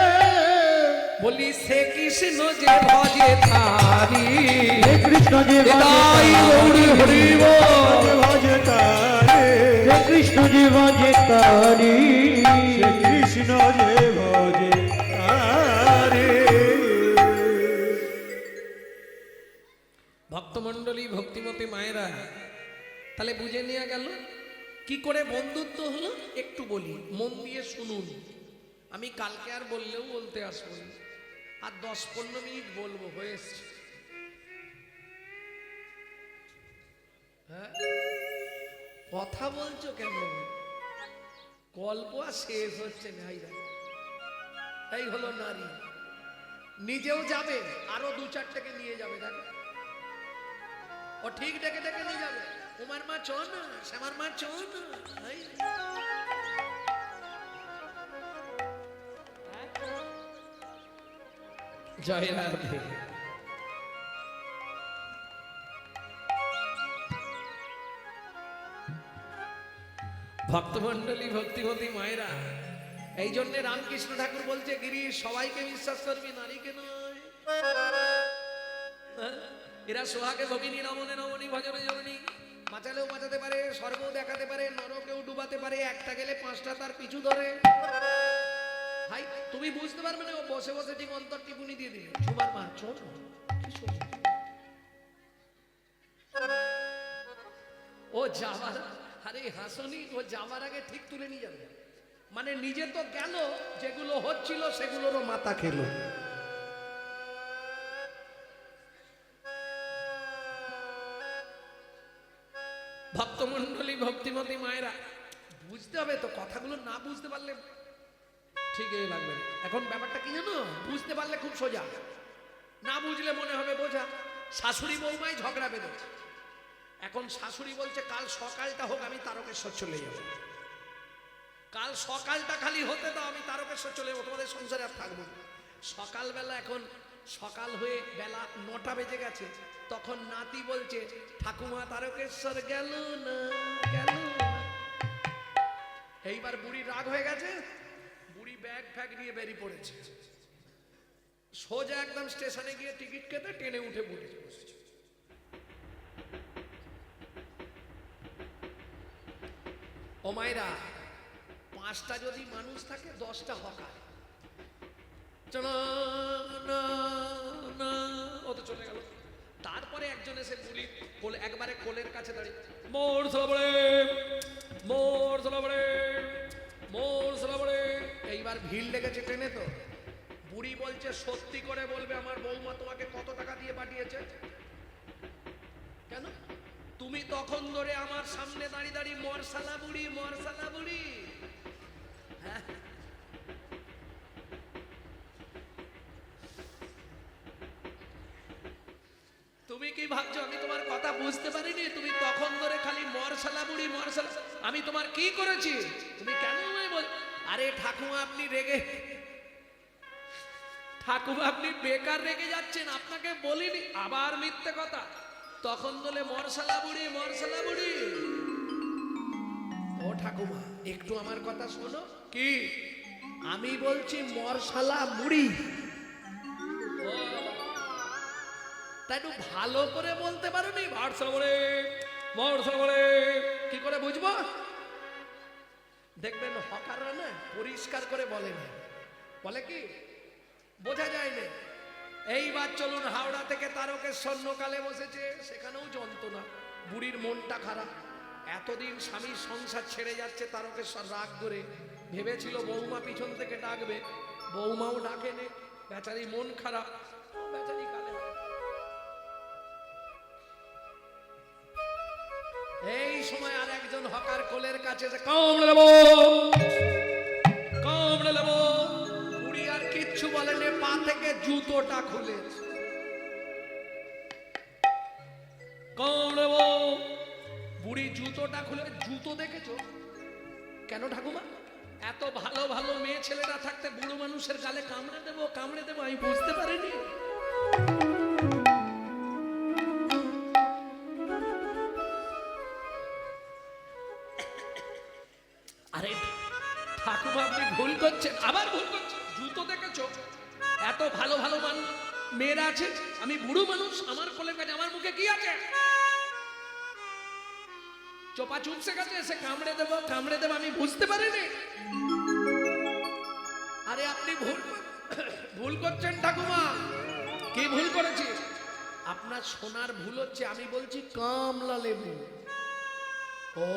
বলি সে কৃষ্ণ যে ভজে তারি, হে কৃষ্ণ যে হৃদয় গৌরী হরি বল। ভজে তারে, হে কৃষ্ণ যে ভজে তারি, সে কৃষ্ণ যে ভজে তারে। ভক্তমণ্ডলী ভক্তিমতী মায়েরা, তাহলে বুঝে নেওয়া গেল কি করে বন্ধুত্ব হলো। একটু বলি, মন দিয়ে শুনুন। আমি কালকে আর বললেও বলতে আসবো না, আর 10-15 মিনিট বলবো, হয়ে এসছে। হ্যাঁ, কথা বলছো কেন? গল্প আর শেষ হচ্ছে না। এই হলো নারী, নিজেও যাবে, আরো 2-4টাকে নিয়ে যাবে। দেখো, ও ঠিক ডেকে ডেকে নিয়ে যাবে। উমার মা চো না, শ্যামার মা চো না। এই। জয় রাধে। ভক্তমণ্ডলী ভক্তিমতী মায়েরা, এই জন্য রামকৃষ্ণ ঠাকুর বলছে, গিরি সবাইকে বিশ্বাস করবি, নারীকে নয়। এরা সোহাগে ভগিনী রমণে রমণী ভজনে জননী, বাঁচালেও বাঁচাতে পারে, স্বর্গও দেখাতে পারে, নরকেও ডুবাতে পারে, একটা গেলে 5টা তার পিছু ধরে। ভাই তুমি বুঝতে পারবে না, ও বসে বসে ঠিক অন্তর টিপুনি দিয়ে দিবে। ঝুমার মা চোখ ও যাবার, আরে হাসনি, ও যাবার আগে ঠিক তুলে নিয়ে যাবে। মানে নিজে তো গেল, যেগুলো হচ্ছিল সেগুলোরও মাথা খেলো। ভক্তমণ্ডলী ভক্তিমতী মায়েরা, বুঝতে হবে তো, কথাগুলো না বুঝতে পারলে ঠিকই লাগবে। এখন ব্যাপারটা কি জানো, বুঝতে পারলে খুব সোজা, না বুঝলে মনে হবে বোঝা। শাশুড়ি বৌমাই ঝগড়া বেঁধেছে। এখন শাশুড়ি বলছে কাল সকালটা হোক, আমি তারকেশ্বর চলে যাব। কাল সকালটা খালি হতে দাও, আমি তারকেশ্বর চলে যাবো, তোমাদের সংসারে আর থাকবো না। সকালবেলা এখন সকাল হয়ে বেলা 9টা বেজে গেছে, তখন নাতি বলছে ঠাকুমা তারকেশ্বর গেল না, গেল না। এইবার বুড়ি রাগ হয়ে গেছে, বুড়ি ব্যাগ ফ্যাগ নিয়ে বেরিয়ে পড়েছে, সোজা একদম স্টেশনে গিয়ে টিকিট কেটে ট্রেনে উঠে পড়েছে। ও মায়েরা, 5টা যদি মানুষ থাকে 10টা হকার, ও তো চলে গেল। তারপরে একজন এসে বুড়ি একবারে কোলের কাছে দাঁড়িয়ে মোর সালাবড়ে, মোর সালাবড়ে, মোর সালাবড়ে। এইবার ভিড় লেগেছে ট্রেনে, তো বুড়ি বলছে সত্যি করে বলবে আমার বৌমা তোমাকে কত টাকা দিয়ে পাঠিয়েছে? কেন? তুমি তখন ধরে আমার সামনে দাঁড়িয়ে দাঁড়িয়ে মরসালা বুড়ি, মরসালা বুড়ি। হ্যাঁ, তুমি কি ভাবছো আমি তোমার কথা বুঝতে পারিনি? তুমি তখন ধরে খালি মরসালা বুড়ি, মরসালা। আমি তোমার কি করেছি? তুমি কেন বল? আরে ঠাকুমা আপনি রেগে, ঠাকুমা আপনি বেকার রেগে যাচ্ছেন, আপনাকে বলিনি। আবার মিথ্যে কথা, তখন বলে মরসালা বুড়ি, মরসালা বুড়ি। ও ঠাকুমা একটু আমার কথা শোনো। কি? আমি বলছি মরসালা মুড়ি। ও, তাই একটু ভালো করে বলতে পারোনি? মরসালা বুড়ি, মরসালা বুড়ি, কি করে বুঝবো? দেখবেন হকাররা না পরিষ্কার করে বলে না, বলে কি বোঝা যায় না। এইবার চলুন হাওড়া থেকে তারকেশ্বর স্বর্ণকালে বসেছে, সেখানেও যন্ত্রণা। বুড়ির মনটা খারাপ, এতদিন স্বামীর সংসার ছেড়ে যাচ্ছে, তারকেশ্বর রাগ করে ভেবেছিল বৌমা পিছন থেকে ডাকবে, বৌমাও ডাকেনি, বেচারি মন খারাপ, বেচারি কালে। এই সময় আর একজন হকার কোলের কাছে কামড়ে নেবো, কামড়ে নেবো। বুড়ি আর কিচ্ছু বলেনি, পা থেকে জুতোটা খুলে কামড়ে নেবো। বুড়ি জুতোটা খুলে, জুতো দেখেছো কেন ঠাকুমা? এত ভালো ভালো মেয়ে ছেলেরা থাকতে বুড়ো মানুষের গালে কামড়ে দেবো, কামড়ে দেবো, আমি বুঝতে পারিনি। আরে ঠাকুমা আপনি ভুল করছেন, আবার ভুল করছেন। জুতো দেখেছো? এত ভালো ভালো মানুষ মেয়েরা আছে, আমি বুড়ো মানুষ, আমার কোলের কাছে আমার মুখে কি আছে? চোপা চুপসে গেছে, এসে কামড়ে দেবো, কামড়ে দেবো, আমি বুঝতে পারিনি। আরে আপনি ভুল করছেন ঠাকুমা। কি ভুল করেছি? আপনার সোনার ভুল হচ্ছে, আমি বলছি কমলা লেবু। ও,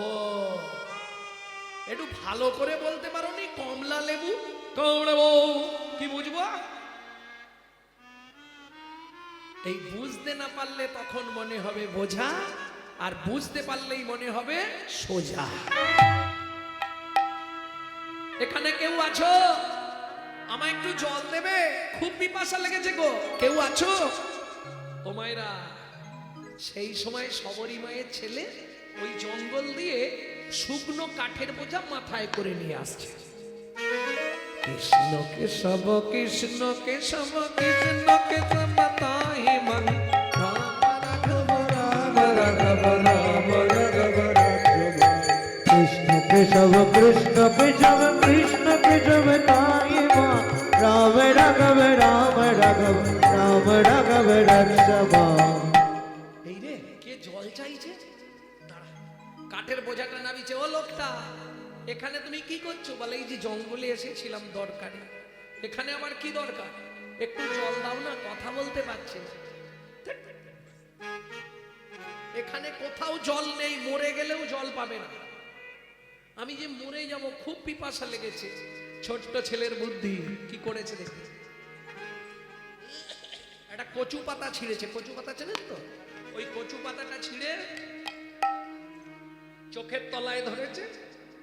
একটু ভালো করে বলতে পারোনি, কমলা লেবু। কমলা লেবু কি বুঝবো? এই বুঝতে না পারলে তখন মনে হবে বোঝা, আর বুঝতে পারলেই মনে হবে সোজা। এখানে কেউ আছো? আমায় একটু জল দেবে, খুব পিপাসা লেগেছে গো। কেউ আছো? ও মায়েরা, সেই সময় সবরী মায়ের ছেলে ওই জঙ্গল দিয়ে শুকনো কাঠের বোঝা মাথায় করে নিয়ে আসছে। কৃষ্ণ কেশব, কৃষ্ণ কেশব, কৃষ্ণ কেশব তাহি মন, রাম রাঘব, রাম রাঘব, রাম রাঘব, কৃষ্ণ কেশব, কৃষ্ণ কেশব, কৃষ্ণ কেশব তাই মা, রাম রাঘব, রাম রাঘব, রাম রাঘব রক্ষবা। এই রে, কে জল চাইছে? দাঁড়া, কাঠের বোঝাটা নামিছে। ও লোকটা, এখানে তুমি কি করছো? বলে এই যে জঙ্গলে এসেছিলাম দরকারে। এখানে আমার কি দরকার? একটু জল দাও না, কথা বলতে পারছি না। এখানে কোথাও জল নেই, মরে গেলেও জল পাবে না। আমি যে মরে যাব, খুব পিপাসা লেগেছে। ছোট্ট ছেলের বুদ্ধি কি করেছে দেখি, একটা কচু পাতা ছিঁড়েছে। কচু পাতা চেনেন তো? ওই কচু পাতাটা ছিঁড়ে চোখের তলায় ধরেছে,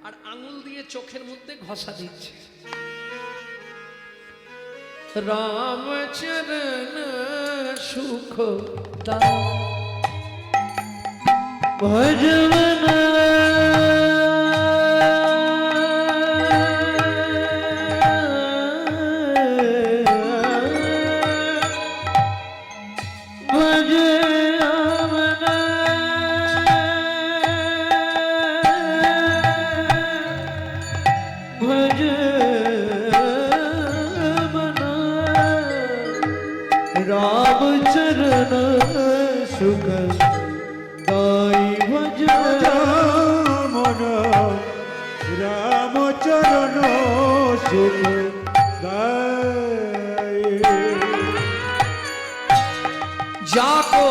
আর আঙুল দিয়ে চোখের মধ্যে ঘষা দিচ্ছে। রামচরণ সুখ দাও ভজবন সুখ গাই ভজ মন রামচরণ সুখ গায়ে जाको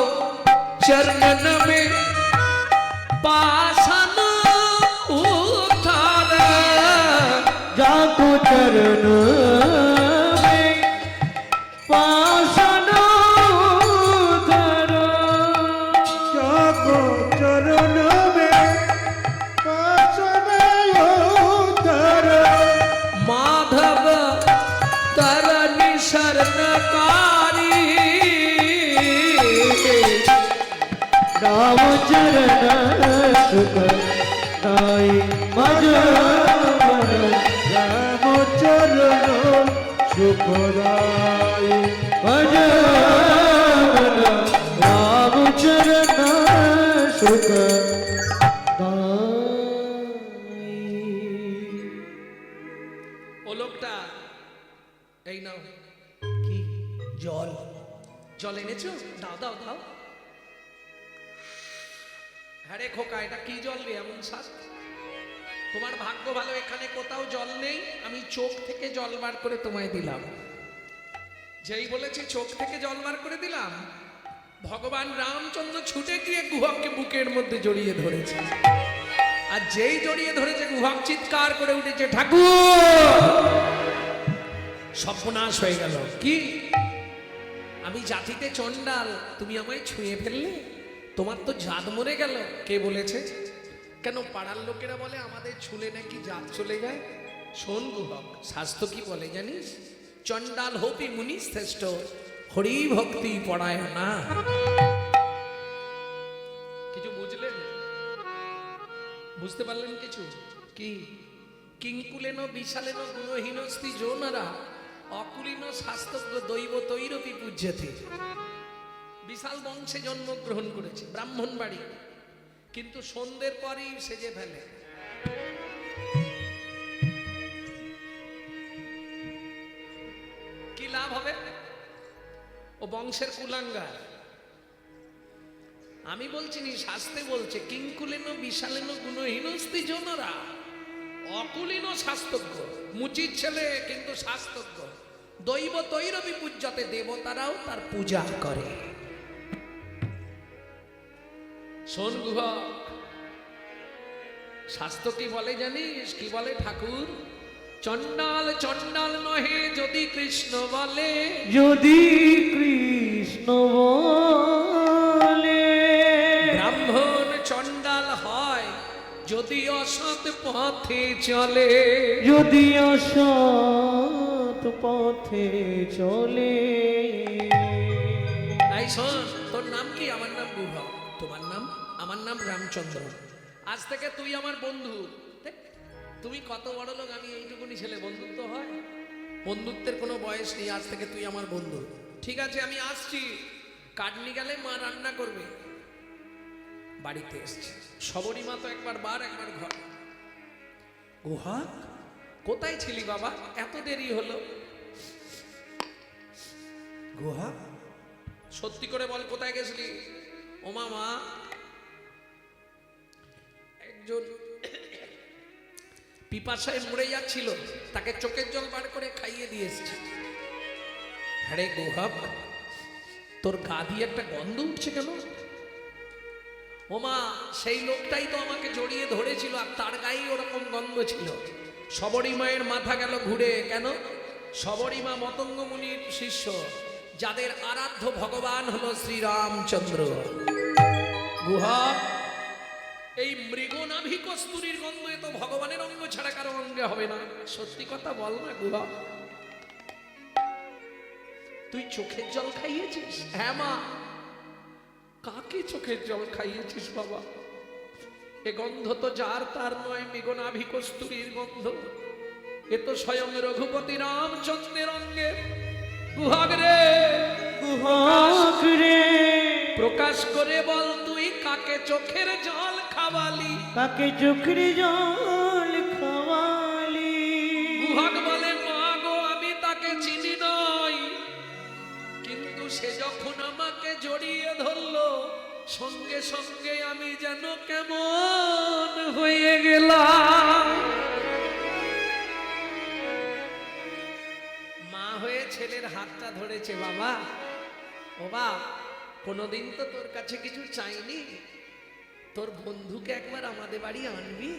चरणन में पासन उतार जाको चरण में पासन धर जाको चरण में पासन उतर माधव तरनि शरणकारी राम चरण सुख गाई भज रामचरण सुखदाय भज राम चरण सुख ও লোকটা এই নাও কি জল জল এনেছো দাও দাও দাও হ্যাঁ রে খোকা এটা কি জল রে এমন শ্বাস তোমার ভাগ্য ভালো এখানে কোথাও জল নেই আমি চোখ থেকে জল বার করে তোমায় দিলাম যেই বলেছি চোখ থেকে জল বার করে দিলাম ভগবান রামচন্দ্র ছুটে গিয়ে গুহককে বুকের মধ্যে জড়িয়ে ধরেছে আর যেই জড়িয়ে ধরেছে গুহক চিৎকার করে উঠেছে ঠাকুর সর্বনাশ হয়ে গেল কি আমি জাতিতে চণ্ডাল তুমি আমায় ছুঁয়ে ফেললে তোমার তো জাত মরে গেল কে বলেছে কেন পাড়ার লোকেরা বলে আমাদের ছুলে নাকি জাত চলে যায় শোন গুহক শাস্ত্র কি বলে জানিস চণ্ডাল হোপি মুনি শ্রেষ্ঠ হরি ভক্তি পড়ায় না কিছু বুঝলেন বুঝতে পারলেন কিছু কি কিঙ্কুলেন বিশালেন গুণহীনস্তি যৌনরা অকুলীন শাস্ত্রজ্ঞ দৈব তৈরপি পূজ্যতে বিশাল বংশে জন্মগ্রহণ করেছে ব্রাহ্মণ বাড়ি কিন্তু সন্ধ্যের পরই সেজে ফেলে কি লাভ হবে ও বংশের কুলাঙ্গার আমি বলছি নি শাস্ত্রে বলছে কিঙ্কুলেন বিশালেন গুণহীনস্তি জনরা অকুলীন শাস্ত্রজ্ঞ মুচির ছেলে কিন্তু শাস্ত্রজ্ঞ দৈব তৈরবি পূজ্যতে দেবতারাও তার পূজা করে শোন গুহ শাস্ত্র কি বলে জানিস কি বলে ঠাকুর চণ্ডাল চণ্ডাল নহে যদি কৃষ্ণ বলে যদি কৃষ্ণ বলে ব্রাহ্মণ চণ্ডাল হয় যদি অসৎ পথে চলে যদি অসৎ পথে চলে এই শোন তোর নাম কি আমার নাম গুহ তোমার নাম আমার নাম রামচন্দ্র আজ থেকে তুই আমার বন্ধু দেখ, তুমি কত বড় লোক আমি এইটুকুনি ছেলে বন্ধুত্ব হয় বন্ধুত্বের কোনো বয়স নেই আজ থেকে তুই আমার বন্ধু ঠিক আছে আমি আসছি কাটনি গেলে মা রান্না করবে বাড়িতে এসছে সবরই মা তো একবার বার একবার ঘর গুহা কোথায় ছিলি বাবা এত দেরি হলো গুহা সত্যি করে বল কোথায় গেছিলি ও মামা একজন পিপাসায় মরে যাচ্ছিল তাকে চোখের জল বার করে খাইয়ে দিয়ে এসেছি আরে গোহাব তোর গা দিয়ে একটা গন্ধ উঠছে কেন ওমা সেই লোকটাই তো আমাকে জড়িয়ে ধরেছিল আর তার গায়ে ওরকম গন্ধ ছিল সবরী মায়ের মাথা গেল ঘুরে কেন সবরী মা মতঙ্গ মুনির শিষ্য যাদের আরাধ্য ভগবান হলো শ্রীরামচন্দ্র গুহা এই মৃগনাভি কস্তুরীর গন্ধ এ তো ভগবানের অঙ্গ ছাড়া কারো অঙ্গে হবে না সত্যি কথা বল না গুহা তুই চোখের জল খাইয়েছিস হ্যাঁ মা কাকে চোখের জল খাইয়েছিস বাবা এ গন্ধ তো যার তার নয় মৃগনাভি কস্তুরীর গন্ধ এ তো স্বয়ং রঘুপতি রামচন্দ্রের অঙ্গে গুহাগ রে গুহাগ রে প্রকাশ করে বল তুই কাকে চোখের জল খাওয়ালি কাকে চোখের জল খাওয়ালি গুহাগ বলে মা গো আমি তাকে চিনি নই কিন্তু সে যখন আমাকে জড়িয়ে ধরলো সঙ্গে সঙ্গে আমি যেন কেমন হয়ে গেলাম। মা হয়ে ছেলের হাতটা ধরেছে, বাবা ও বাপ, কোনোদিন তো তোর কাছে কিছু চাইনি, তোর বন্ধুকে একবার আমাদের বাড়ি আনবি?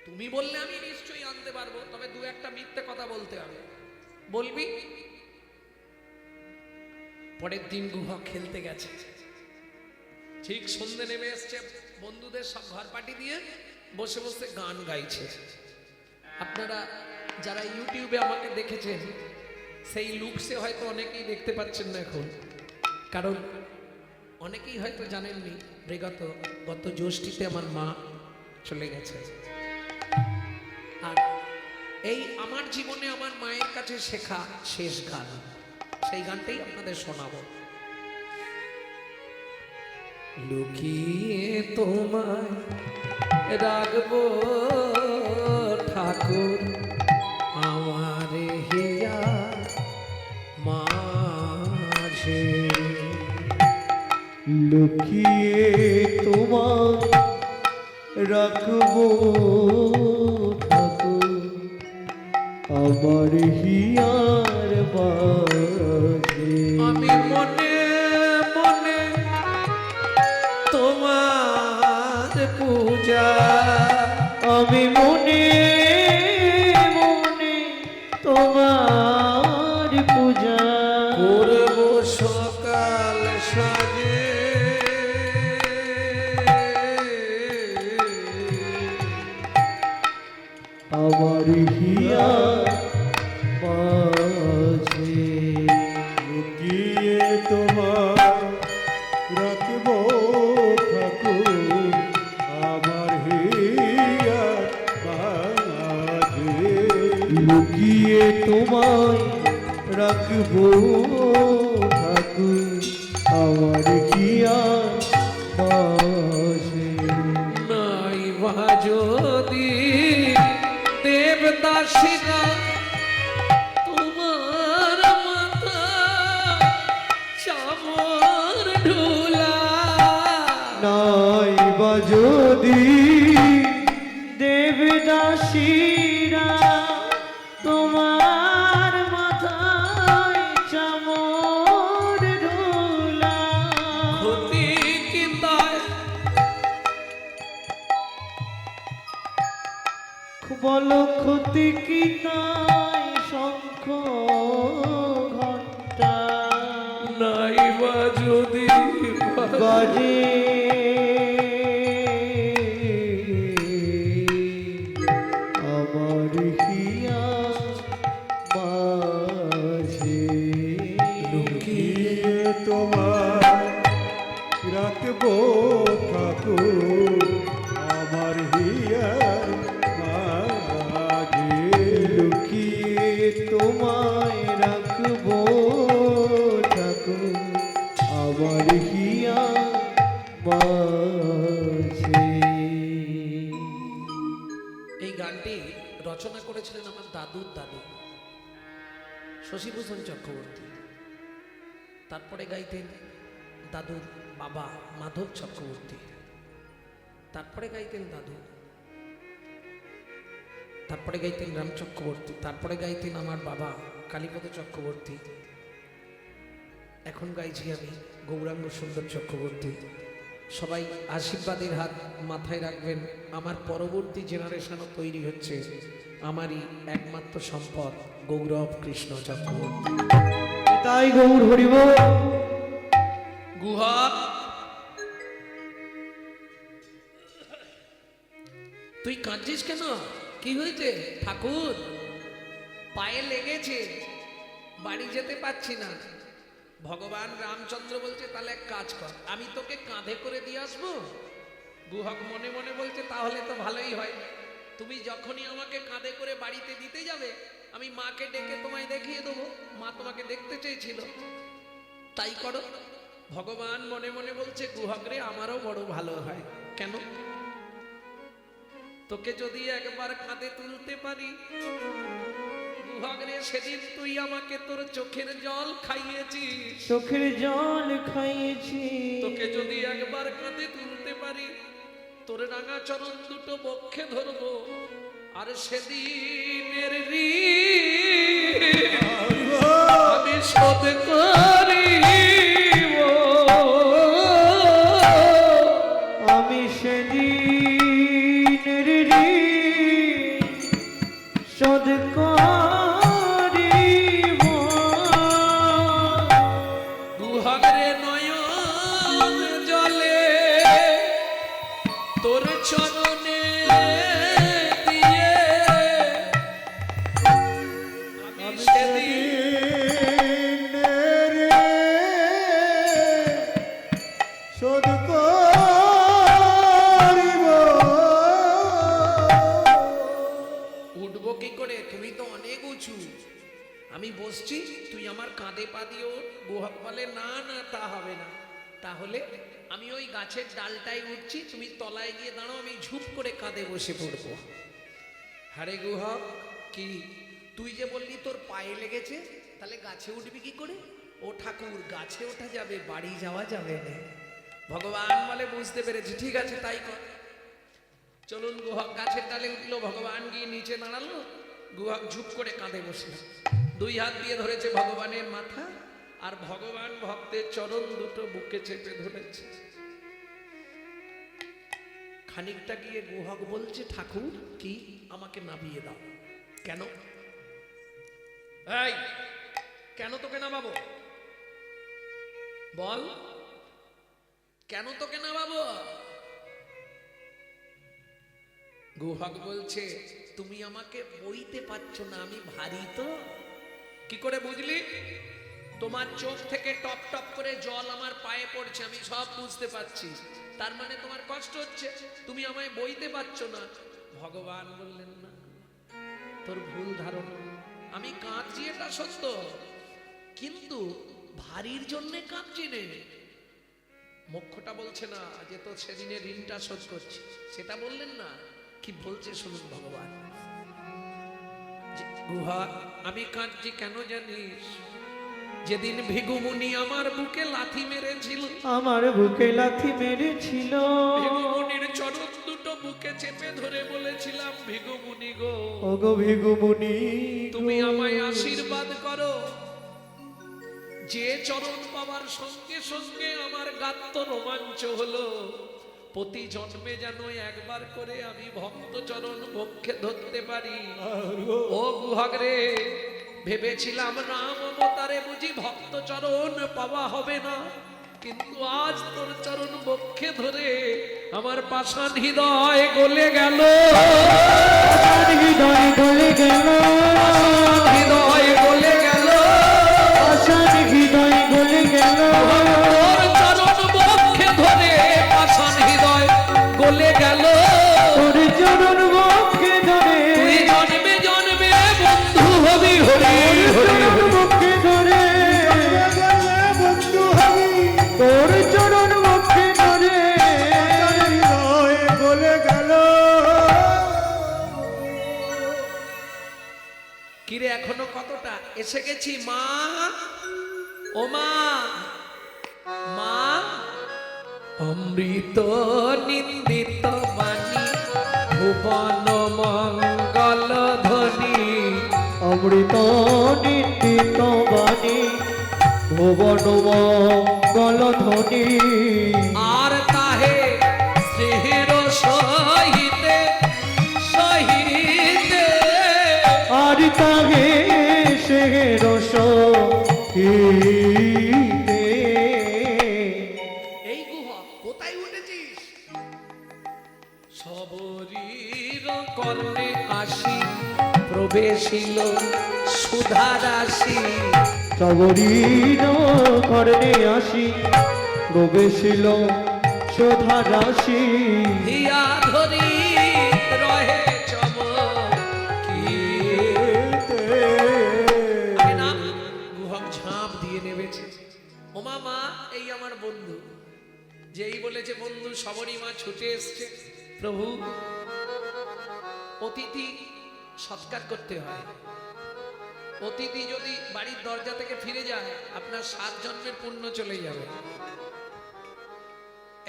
তুমি বললে আমি নিশ্চয়ই আনতে পারবো, তবে দু একটা মিথ্যে কথা বলতে হবে। বলবি? পরের দিন গুহা খেলতে গেছে, ঠিক সন্ধে নেমে এসছে, বন্ধুদের সব ঘর পার্টি দিয়ে বসে বসে গান গাইছে। আপনারা যারা ইউটিউবে আমাকে দেখেছেন সেই লুকসে হয়তো অনেকেই দেখতে পাচ্ছেন না এখন, কারণ অনেকেই হয়তো জানেননি গত জ্যৈষ্ঠীতে আমার মা চলে গেছে। আর এই আমার জীবনে আমার মায়ের কাছে শেখা শেষ গান, সেই গানটাই আপনাদের শোনাবো। লুকিয়ে তোমায় রাখবো ঠাকুর আমার হিয়া মাঝে, লুকিয়ে তোমায় রাখবো ঠাকুর আমার হিয়ার মাঝে। আমি মনে মনে তোমার পূজা, আমি মনে মনে তোমার পূজা করব সকাল সাজে, আমার হিয়ার মাঝে। লুকিয়ে তোমায় রাখবো ঠাকুর আমার হিয়ার মাঝে। লুকিয়ে তোমায় রাখবো ঠাকুর আমার হিয়ার মাঝে। নাই বা যদি দেবদাসীরা তোমার মাথা চামর ঢুলা, নাই বা যদি দেবদাসীরা তোমার মাথায় চামর ঢোলা, ক্ষতি কি তাই? বলো ক্ষতি কি তাই শঙ্খ ঘণ্টা নাই বা যদি বাজে আমার হিয়া মাঝে। লুকিয়ে তোমায় রাখবো ঠাকুর আমার হিয়ার মাঝে। লুকিয়ে তোমায় রাখবো ঠাকুর আমার হিয়া মাঝে। এই গানটি রচনা করেছিলেন আমার দাদুর দাদু শশীভূষণ চক্রবর্তী। তারপরে গাইতেন দাদুর বাবা মাধব চক্রবর্তী, তারপরে গাইতেন দাদু, তারপরে গাইতেন রাম চক্রবর্তী, তারপরে গাইতেন আমার বাবা কালীপদ চক্রবর্তী, এখন গাইছি আমি গৌরাঙ্গ সুন্দর চক্রবর্তী। সবাই আশীর্বাদের হাত মাথায় রাখবেন, আমার পরবর্তী জেনারেশনও তৈরি হচ্ছে, আমারই একমাত্র সম্পদ গৌরব কৃষ্ণ চক্রবর্তী। তাই গৌর হরিব। গুহা তুই কাঁদছিস কেন? কি হয়েছে ঠাকুর? পায়ে লেগেছে, বাড়ি যেতে পারছি না। ভগবান রামচন্দ্র বলছে তাহলে এক কাজ কর, আমি তোকে কাঁধে করে দিয়ে আসবো। গুহক মনে মনে বলছে তাহলে তো ভালোই হয়, তুমি যখনই আমাকে কাঁধে করে বাড়িতে দিতে যাবে আমি মাকে ডেকে তোমায় দেখিয়ে দেবো, মা তোমাকে দেখতে চেয়েছিল, তাই করো। ভগবান মনে মনে বলছে গুহক রে আমারও বড় ভালো হয়, কেন? তোকে যদি একবার কাঁধে তুলতে পারি গুহাগরে সেদিন তুই আমাকে তোর চোখের জল খাইয়েছিস, চোখের জল খাইয়েছি, তোকে যদি একবার কাঁধে তুলতে পারি তোর রাঙা চরণ দুটো বক্ষে ধরবো, আর সেদিনের ঋণ আমি শোধ করিব। আমি সেদিনের ঋণ শোধ করিব। গুহাগরে নয়ন জলে তোর চরণে দিয়ে আমি সেদিন শোধ করিব। উঠবো কি করে? তুমি তো অনেক উঁচু, আমি বসছি, তুই আমার কাঁধে পা দিয়ে ওঠ। গুহক বলে না না, তা হবে না। তাহলে আমি ওই গাছের ডালটায় উঠছি, তুমি তলায় গিয়ে দাঁড়াও, আমি ঝুপ করে কাঁধে বসে পড়বো। হারে গুহক, কি তুই যে বললি তোর পায়ে লেগেছে, তাহলে গাছে উঠবি কি করে? ও ঠাকুর, গাছে ওঠা যাবে, বাড়ি যাওয়া যাবে না। ভগবান বলে বুঝতে পেরেছি, ঠিক আছে তাই কর। চলুন, গুহক গাছের ডালে উঠলো, ভগবান গিয়ে নিচে দাঁড়ালো, গুহক ঝুপ করে কাঁধে বসলো, দুই হাত দিয়ে ধরেছে ভগবানের মাথা, আর ভগবান ভক্তের চরণ দুটো বুকে চেপে ধরেছে। খানিকটা গিয়ে গুহক বলছে, ঠাকুর কি আমাকে নামিয়ে দাও। কেন? এই কেন তোকে নামাবো? বল, কেন তোকে নামাবো? গুহক বলছে, তুমি আমাকে বইতে পারছো না, আমি ভারী তো। কি করে বুঝলি? তোমার চোখ থেকে টপ টপ করে জল আমার পায়ে পড়ছে, আমি সব বুঝতে পারছি, তার মানে তোমার কষ্ট হচ্ছে, তুমি আমায় বইতে পারছো না। ভগবান বললেন, না, তোর ভুল ধারণা, আমি কাঁদছি এটা সত্য, কিন্তু ভারীর জন্যে কাঁদছি নে। মোক্ষটা বলছে না যে তো সেদিনের ঋণটা শোধ করছি, সেটা বললেন না। কি বলছে শুনুন ভগবান। গুহা, আমি কাঁদছি কেন জানিস? যেদিন ভিগুমুনি আমার বুকে লাথি মেরেছিল, আমার বুকে লাথি মেরেছিল, ভিগুমুনির চরণ দুটো বুকে চেপে ধরে বলেছিলাম, ভিগুমুনি গো, ওগো ভিগুমুনি, তুমি আমায় আশীর্বাদ করো, যে চরণ পাওয়ার সঙ্গে সঙ্গে আমার গাত্র রোমাঞ্চ হলো, প্রতি জন্মে যেন একবার করে আমি ভক্ত চরণ বক্ষে ধরতে পারি। ও গুহক রে, ভেবেছিলাম রাম অবতারে বুঝি ভক্ত চরণ পাওয়া হবে না, কিন্তু আজ তোর চরণ বক্ষে ধরে আমার পাষাণ হৃদয় গলে গেল, হৃদয় গলে গেল, হৃদয় গলে গেল, আশার হৃদয় গলে গেল, তোর চরণ বক্ষে ধরে পাষাণ হৃদয় গলে গেল। তোর চরণ বক্ষে ধরে, তুই জন্মে জন্মে বন্ধু হবি, হরি হরি হরি। বক্ষে ধরে, বন্ধু হবি, তোর চরণ বক্ষে ধরে, হৃদয় গলে গেল। কিরে এখনো কতটা? এসে গেছি মা, ও মা, মা। অমৃত নিন্দিত বাণী, ভুবন মঙ্গল ধ্বনি, অমৃত নিন্দিত বাণী, ভুবন মঙ্গল ধ্বনি, আর তাহে স্নেহের সহিতে সহিতে, আর তাহে সে রস এই গুহা কোথায় উঠেছিস? সবরীর কর্ণে আসি প্রবেশিল সুধা রাশি, সবরীর কর্ণে আসি প্রবেশিল শোধা রাশি, হিয়া ধরি রহে চমকিতে। আরে নাম, গুহক ঝাঁপ দিয়ে নেমেছে। ওমা মা, এই আমার বন্ধু। যেই বলেছে বন্ধু, সবরী মা ছুটে এসছে। প্রভু, অতিথি সৎকার করতে হয়, অতিথি যদি বাড়ির দরজা থেকে ফিরে যায় আপনার 7 জন্মের পুণ্য চলে যাবে।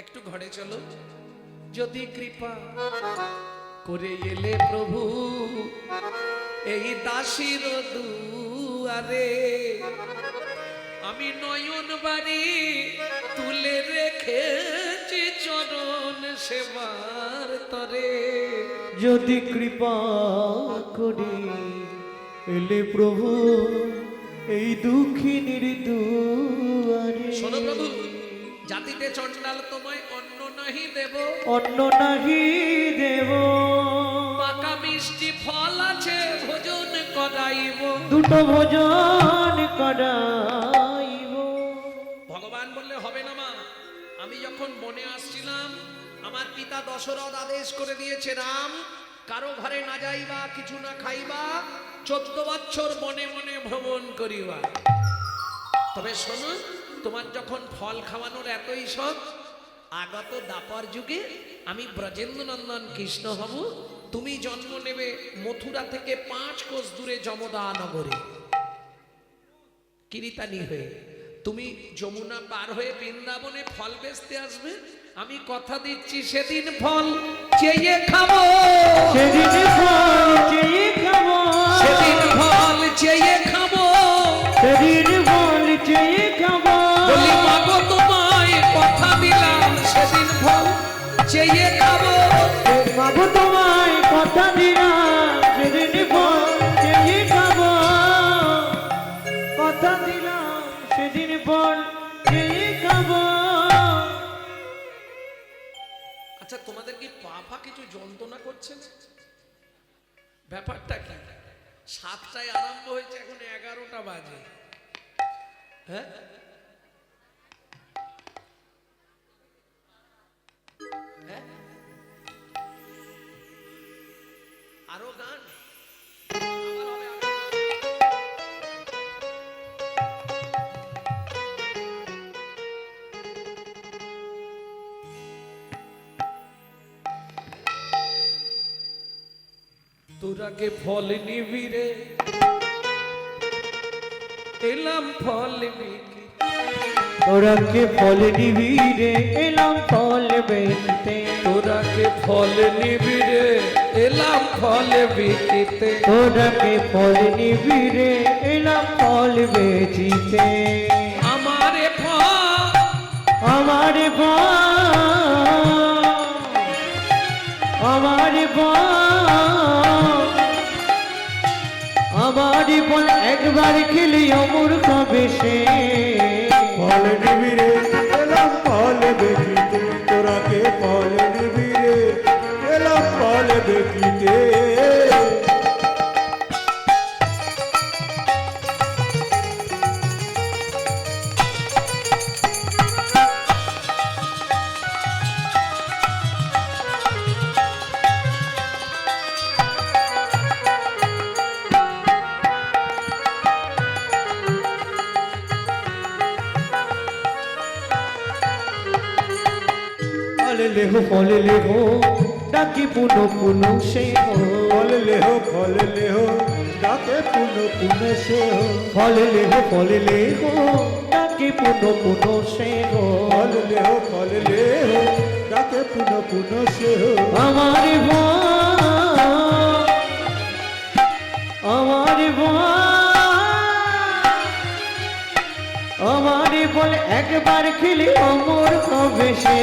একটু ঘরে চলো। যদি কৃপা করে এলে প্রভু এই দাসীর দুয়ারে, আমি নয়ন বাড়ি তুলে রেখেছি চরণ সেবার তরে। যদি কৃপা করি এলে প্রভু এই দুঃখিনীর দুয়ারে। শোনো প্রভু, জাতিতে চণ্ডাল তোমায় অন্ন নাহি দেব, অন্ন নাহি দেব, পাকা মিষ্টি ফল আছে ভোজন করাইব। দুটো ভোজন করাইব। ভগবান বললে হবে না মা, আমি যখন বনে আসছিলাম আমার পিতা দশরথ আদেশ করে দিয়েছে, রাম কারো ঘরে না যাইবা, কিছু না খাইবা, 14 বছর বনে বনে ভ্রমণ করিবা। তবে শোনো, তোমার যখন ফল খাওয়ানোর এতই শখ, আগত দাপর যুগে আমি ব্রজেন্দ্র নন্দন কৃষ্ণ হব, তুমি জন্ম নেবে মথুরা থেকে 5 কোষ দূরে যমদা নগরে কিরিতানি হয়ে। তুমি যমুনা পার হয়ে বৃন্দাবনে ফল বেচতে আসবে, আমি কথা দিচ্ছি সেদিন ফল চেয়ে খাবো, সেদিন ফল চেয়ে খাবো, সেদিন ফল চেয়ে খাবো, সেদিন ফল চেয়ে খাবো। বলি মাগো তোমায় কথা দিলাম সেদিন ফল চেয়ে খাবো। মাগো তোমায় কথা দিলাম সেদিন ফল চেয়ে খাবো, কথা দিলাম সেদিন ফল চেয়ে খাবো। আচ্ছা, তোমাদের কি পা ফা কিছু যন্ত্রণা করছে না? ব্যাপারটা কি? 7টায় আরম্ভ হয়েছে, এখন 11টা বাজে। হ্যাঁ, হ্যাঁ? আরো গান আবার হবে, তোরাকে ফল নিবি রে, এলাম ফল বিক্রি। তোরাকে ফল নিবি রে, এলাম ফল বেচতে। তোরাকে ফল নিবি রে, এলাম ফল বিকিতে। তোরাকে ফল নিবি রে, এলাম ফল বেচিতে। আমারে ফল, আমার ফল, আমার ফল, আমার ফল একবার খেলে অমর খাবে সে। ফল নিবি রে, এলাম ফল দেখিতে। তোরাকে ফল নিবি রে, এলাম ফল দেখিতে। ফল লেহো ফল লেহো, ডাকি পুনো পুনো সে হো। ফল লেহো, ফল লেহো, ডাকে পুন পুন সে হো। ফল লেহো, ডাকি পুনো পুনো সে হো। ফল লেহো, ফল লেহো, ডাকে পুন পুন সে হো। আমার ভয়, আমার ভয়, আমার বল একবার খেলে অমর হবে সে।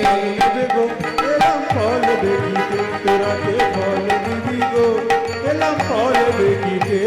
ফল নেবে গো, এলাম ফল দেখিতে। তোরাকে ফল নিবি গো, এলাম ফল দেখিতে।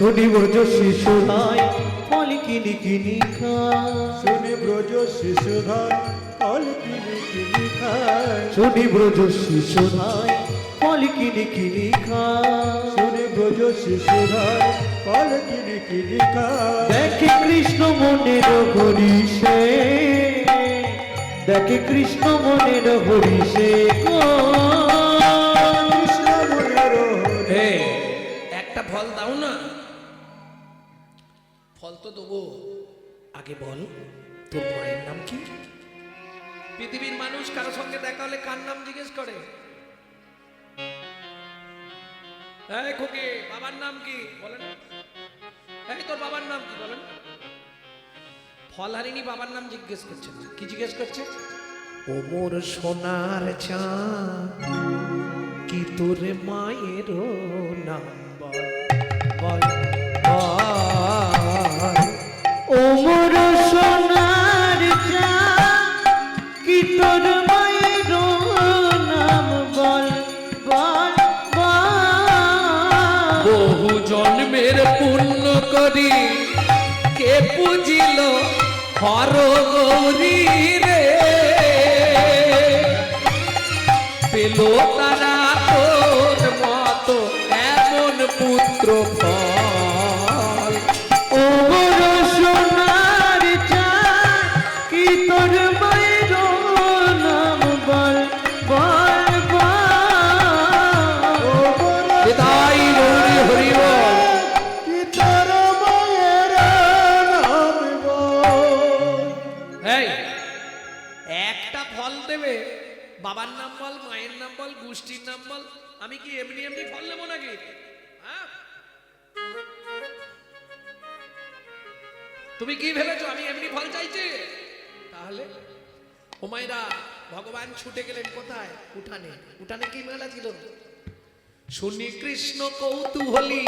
শুনি ব্রজ শিশুরাই ফল কিনি কিনি খায়। শুনি ব্রজ শিশুধন ফল কিনি কিনি খায়। শুনি ব্রজ শিশুরাই ফল কিনি কিনি খায়। শুনি ব্রজ শিশুধন ফল কিনি কিনি খায়। দেখে কৃষ্ণ মনের হরিষে। দেখে কৃষ্ণ মনের হরিষে কৃষ্ণ মনের হে একটা ফল দাও না। ফল তো দেবো, আগে বল তোর মায়ের নাম কি? পৃথিবীর মানুষ কারো সঙ্গে দেখা হলে কার নাম জিজ্ঞেস করে? এই খোকে, বাবার নাম কি বলেন? এই তোর বাবার নাম কি বলেন? ফল হারিনি বাবার নাম জিজ্ঞেস করছে না। কি জিজ্ঞেস করছে? ও মোর সোনার চাঁদ, কি তোর মায়ের নাম বল বল বল। ও মোর সোনার চাঁদ, কি তোর মায়ের নাম বল বল বল। বহু জন্মের পুণ্য করি কে পুজিল হর গৌরী রে, পেল তারা তোর মতো এমন পুত্র ফল। ও মোর সোনার চাঁদ, কি তোর মায়ের নাম বল বল বল। বিদায় গৌরী হরি বল। কি তোর মায়ের নাম বল। এই একটা ফল দেবে, বাবার নাম বল, মায়ের নাম বল, গোষ্ঠীর নাম বল। আমি কি এমনি এমনি ফল নেবো নাকি? হ্যাঁ? তুমি কি ভেবেছো আমি এমনি ফল চাইছি? তাহলে ও মায়েরা, ভগবান ছুটে গেলেন কোথায়? উঠানে। উঠানে কি মেলা ছিল? শুনি কৃষ্ণ কৌতূহলী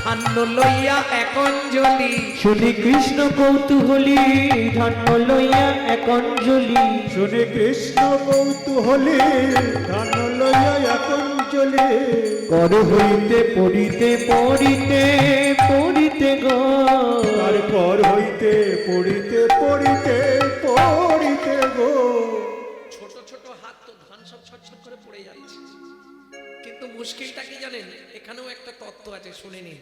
ধান্য লইয়া এক অঞ্জলি। শুনি কৃষ্ণ কৌতূহলী ধন্য লইয়া এক অঞ্জলি। শুনে কৃষ্ণ কৌতূহলী ধান লইয়া এখন চলে। কর হইতে পড়িতে পড়িতে পড়িতে গো। তারপর হইতে পড়িতে পড়িতে পড়িতে গো। ছোট ছোট হাত তো ধান সব ছটছট করে পড়ে যাচ্ছে। কিন্তু মুশকিলটা কি জানেন? এখানেও একটা তত্ত্ব আছে, শুনে নিন।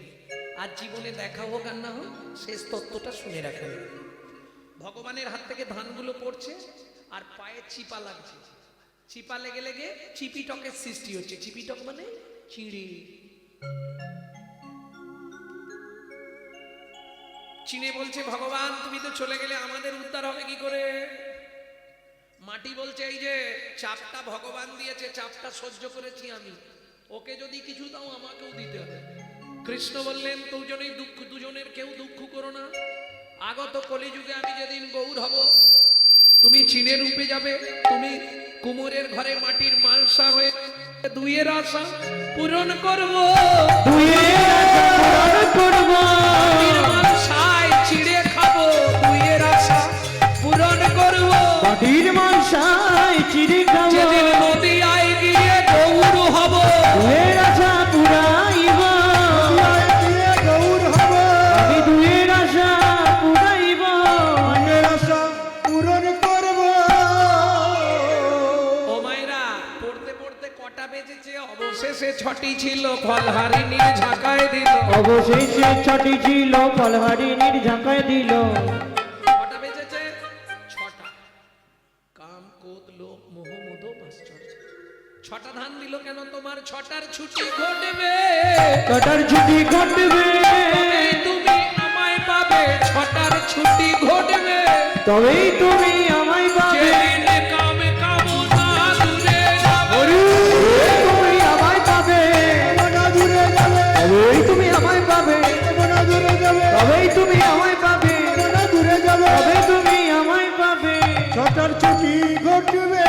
আর জীবনে দেখা হোক আর না হোক, শেষ তত্ত্বটা শুনে রাখেন। ভগবানের হাত থেকে ধানগুলো পড়ছে আর পায়ে চিপা লাগছে। চিপা লেগে লেগে চিপিটকের সৃষ্টি হচ্ছে। চিপিটক মানে চিড়ে। চিনে বলছে, ভগবান তুমি তো চলে গেলে, আমাদের উদ্ধার হবে কি করে? মাটি বলছে, এই যে চাপটা ভগবান দিয়েছে, চাপটা সহ্য করেছি আমি, ওকে যদি কিছু দাও আমাকেও দিতে হবে। কৃষ্ণ বললেন, দুজনের কেউ দুঃখ করো না। আগত কলিযুগে আমি যেদিন গৌর হব, তুমি চীনের রূপে যাবে, তুমি কুমোরের ঘরে মাটির মালসা হয়ে দুইয়ের আশা পূরণ করব। দুইয়ের আশা পূরণ করব। মাটির মালসায় চিড়ে খাবো, দুইয়ের আশা পূরণ করব। মাটির মালসায় চিড়ে খাবো। যেদিন নদিয়ায় গিয়ে গৌর হব, দুইয়ের আশা পুরাইব। দিয়ে গৌর হব। আমি দুইয়ের আশা পুরাইব। মনের আশা পূরণ করব। ও মায়েরা, পড়তে পড়তে কটা বেজেছে? অবশেষে ছটি ছিল, ফলহারিণীর ঝাঁকায় দিল। অবশেষে ছটি ছিল, ফলহারিণীর ঝাঁকায় দিল। কটা বেজেছে? ছটা। কাম ক্রোধ লোভ মোহ মদ মাশ্চর্য। ছটা ধান দিল কেন? তোমার ছটার ছুটি ঘটবে, ছটার ছুটি ঘটবে। তবেই তুমি আমায় পাবে। ছটার ছুটি ঘটবে, তবেই তুমি আমায় পাবে। যেদিন কামে কামনা দূরে যাবে। তুমি আমায় পাবে। মনা দূরে যাবে। তবেই তুমি আমায় পাবে। মনা দূরে যাবে। তবেই তুমি আমায় পাবে। মনা দূরে যাবে। তবে তুমি আমায় পাবে। ছটার ছুটি ঘটবে।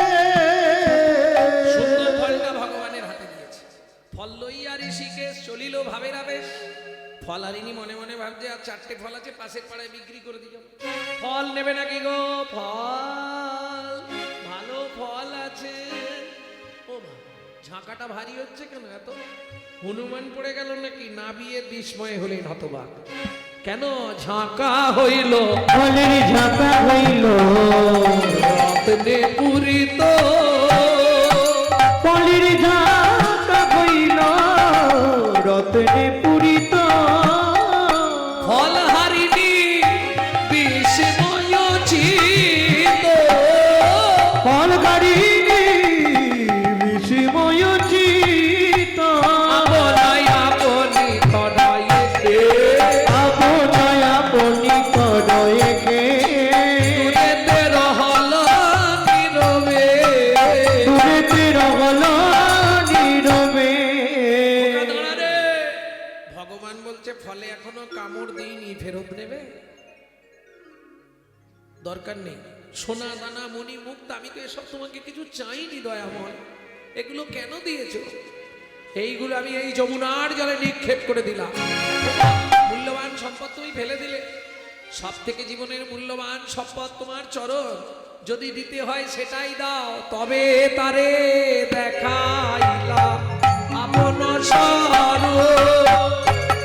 সুন্দর ফলটা ভগবানের হাতে দিয়েছে। ফল লইয়া ঋষিকেশ চলিল ভাবের আবেশ। ফলহারিণী মনে মনে ভাবছে, আর চারটে ফল আছে, পাশের পাড়ায় বিক্রি করে দিল। ফল নেবে নাকি গো? ফল, ভালো ফল আছে। ও মা, ঝাঁকাটা ভারী হচ্ছে কেন এত? হনুমান পড়ে গেল নাকি? নাবিয়ে বিস্ময় হলেন হতবাক। কেন ঝাঁকা হইল? ফলের ঝাঁকা হইল। রত্নে পূরিত। ফলের ঝাঁকা হইল, রত্নে পূরিত। ফলহারিণী বিস্ময় চিত। কামড় দিইনি ফেরত নেবে? দরকার নেই। সোনা দানা মণি মুক্ত, আমি তো এসব তোমাকে কিছু চাইনি দয়াময়। এগুলো কেন দিয়েছো? এইগুলো আমি এই যমুনার জলে নিক্ষেপ করে দিলাম। মূল্যবান সম্পদ তুমি ফেলে দিলে। সব থেকে জীবনের মূল্যবান সম্পদ তোমার চরণ, যদি দিতে হয় সেটাই দাও। তবে তারে দেখাইলাম আপন স্বরূপ।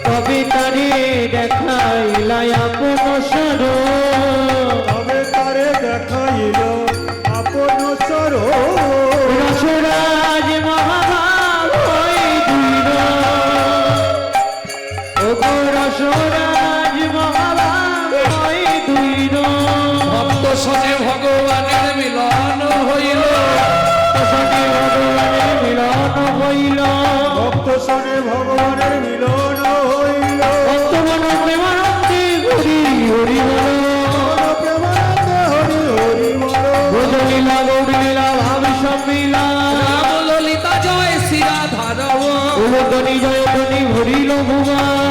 তবে তারে দেখাইলাই আপন স্বরূপ। তবে তারে দেখাইল আপন স্বরূপ। রসরাজ মহাভাব হই দৃঢ়। ওগো রসরাজ মহাভাব হই দৃঢ়। ভক্ত শোনে ভগবানের মিলন হইল। সনে ভগবানের মিলন হইল। ভক্ত শোনে ভগবানের মিলন হইল। ভক্তগণ প্রেমানন্দে হরি হরি বল। প্রেমানন্দে হরি হরি বল। ব্রজলীলা গৌরলীলা ভাব সম্মিলা। রাম ললিতা জয় শ্রী রাধা রমণ। উলধ্বনি জয়ধ্বনি ভরিল ভুবন।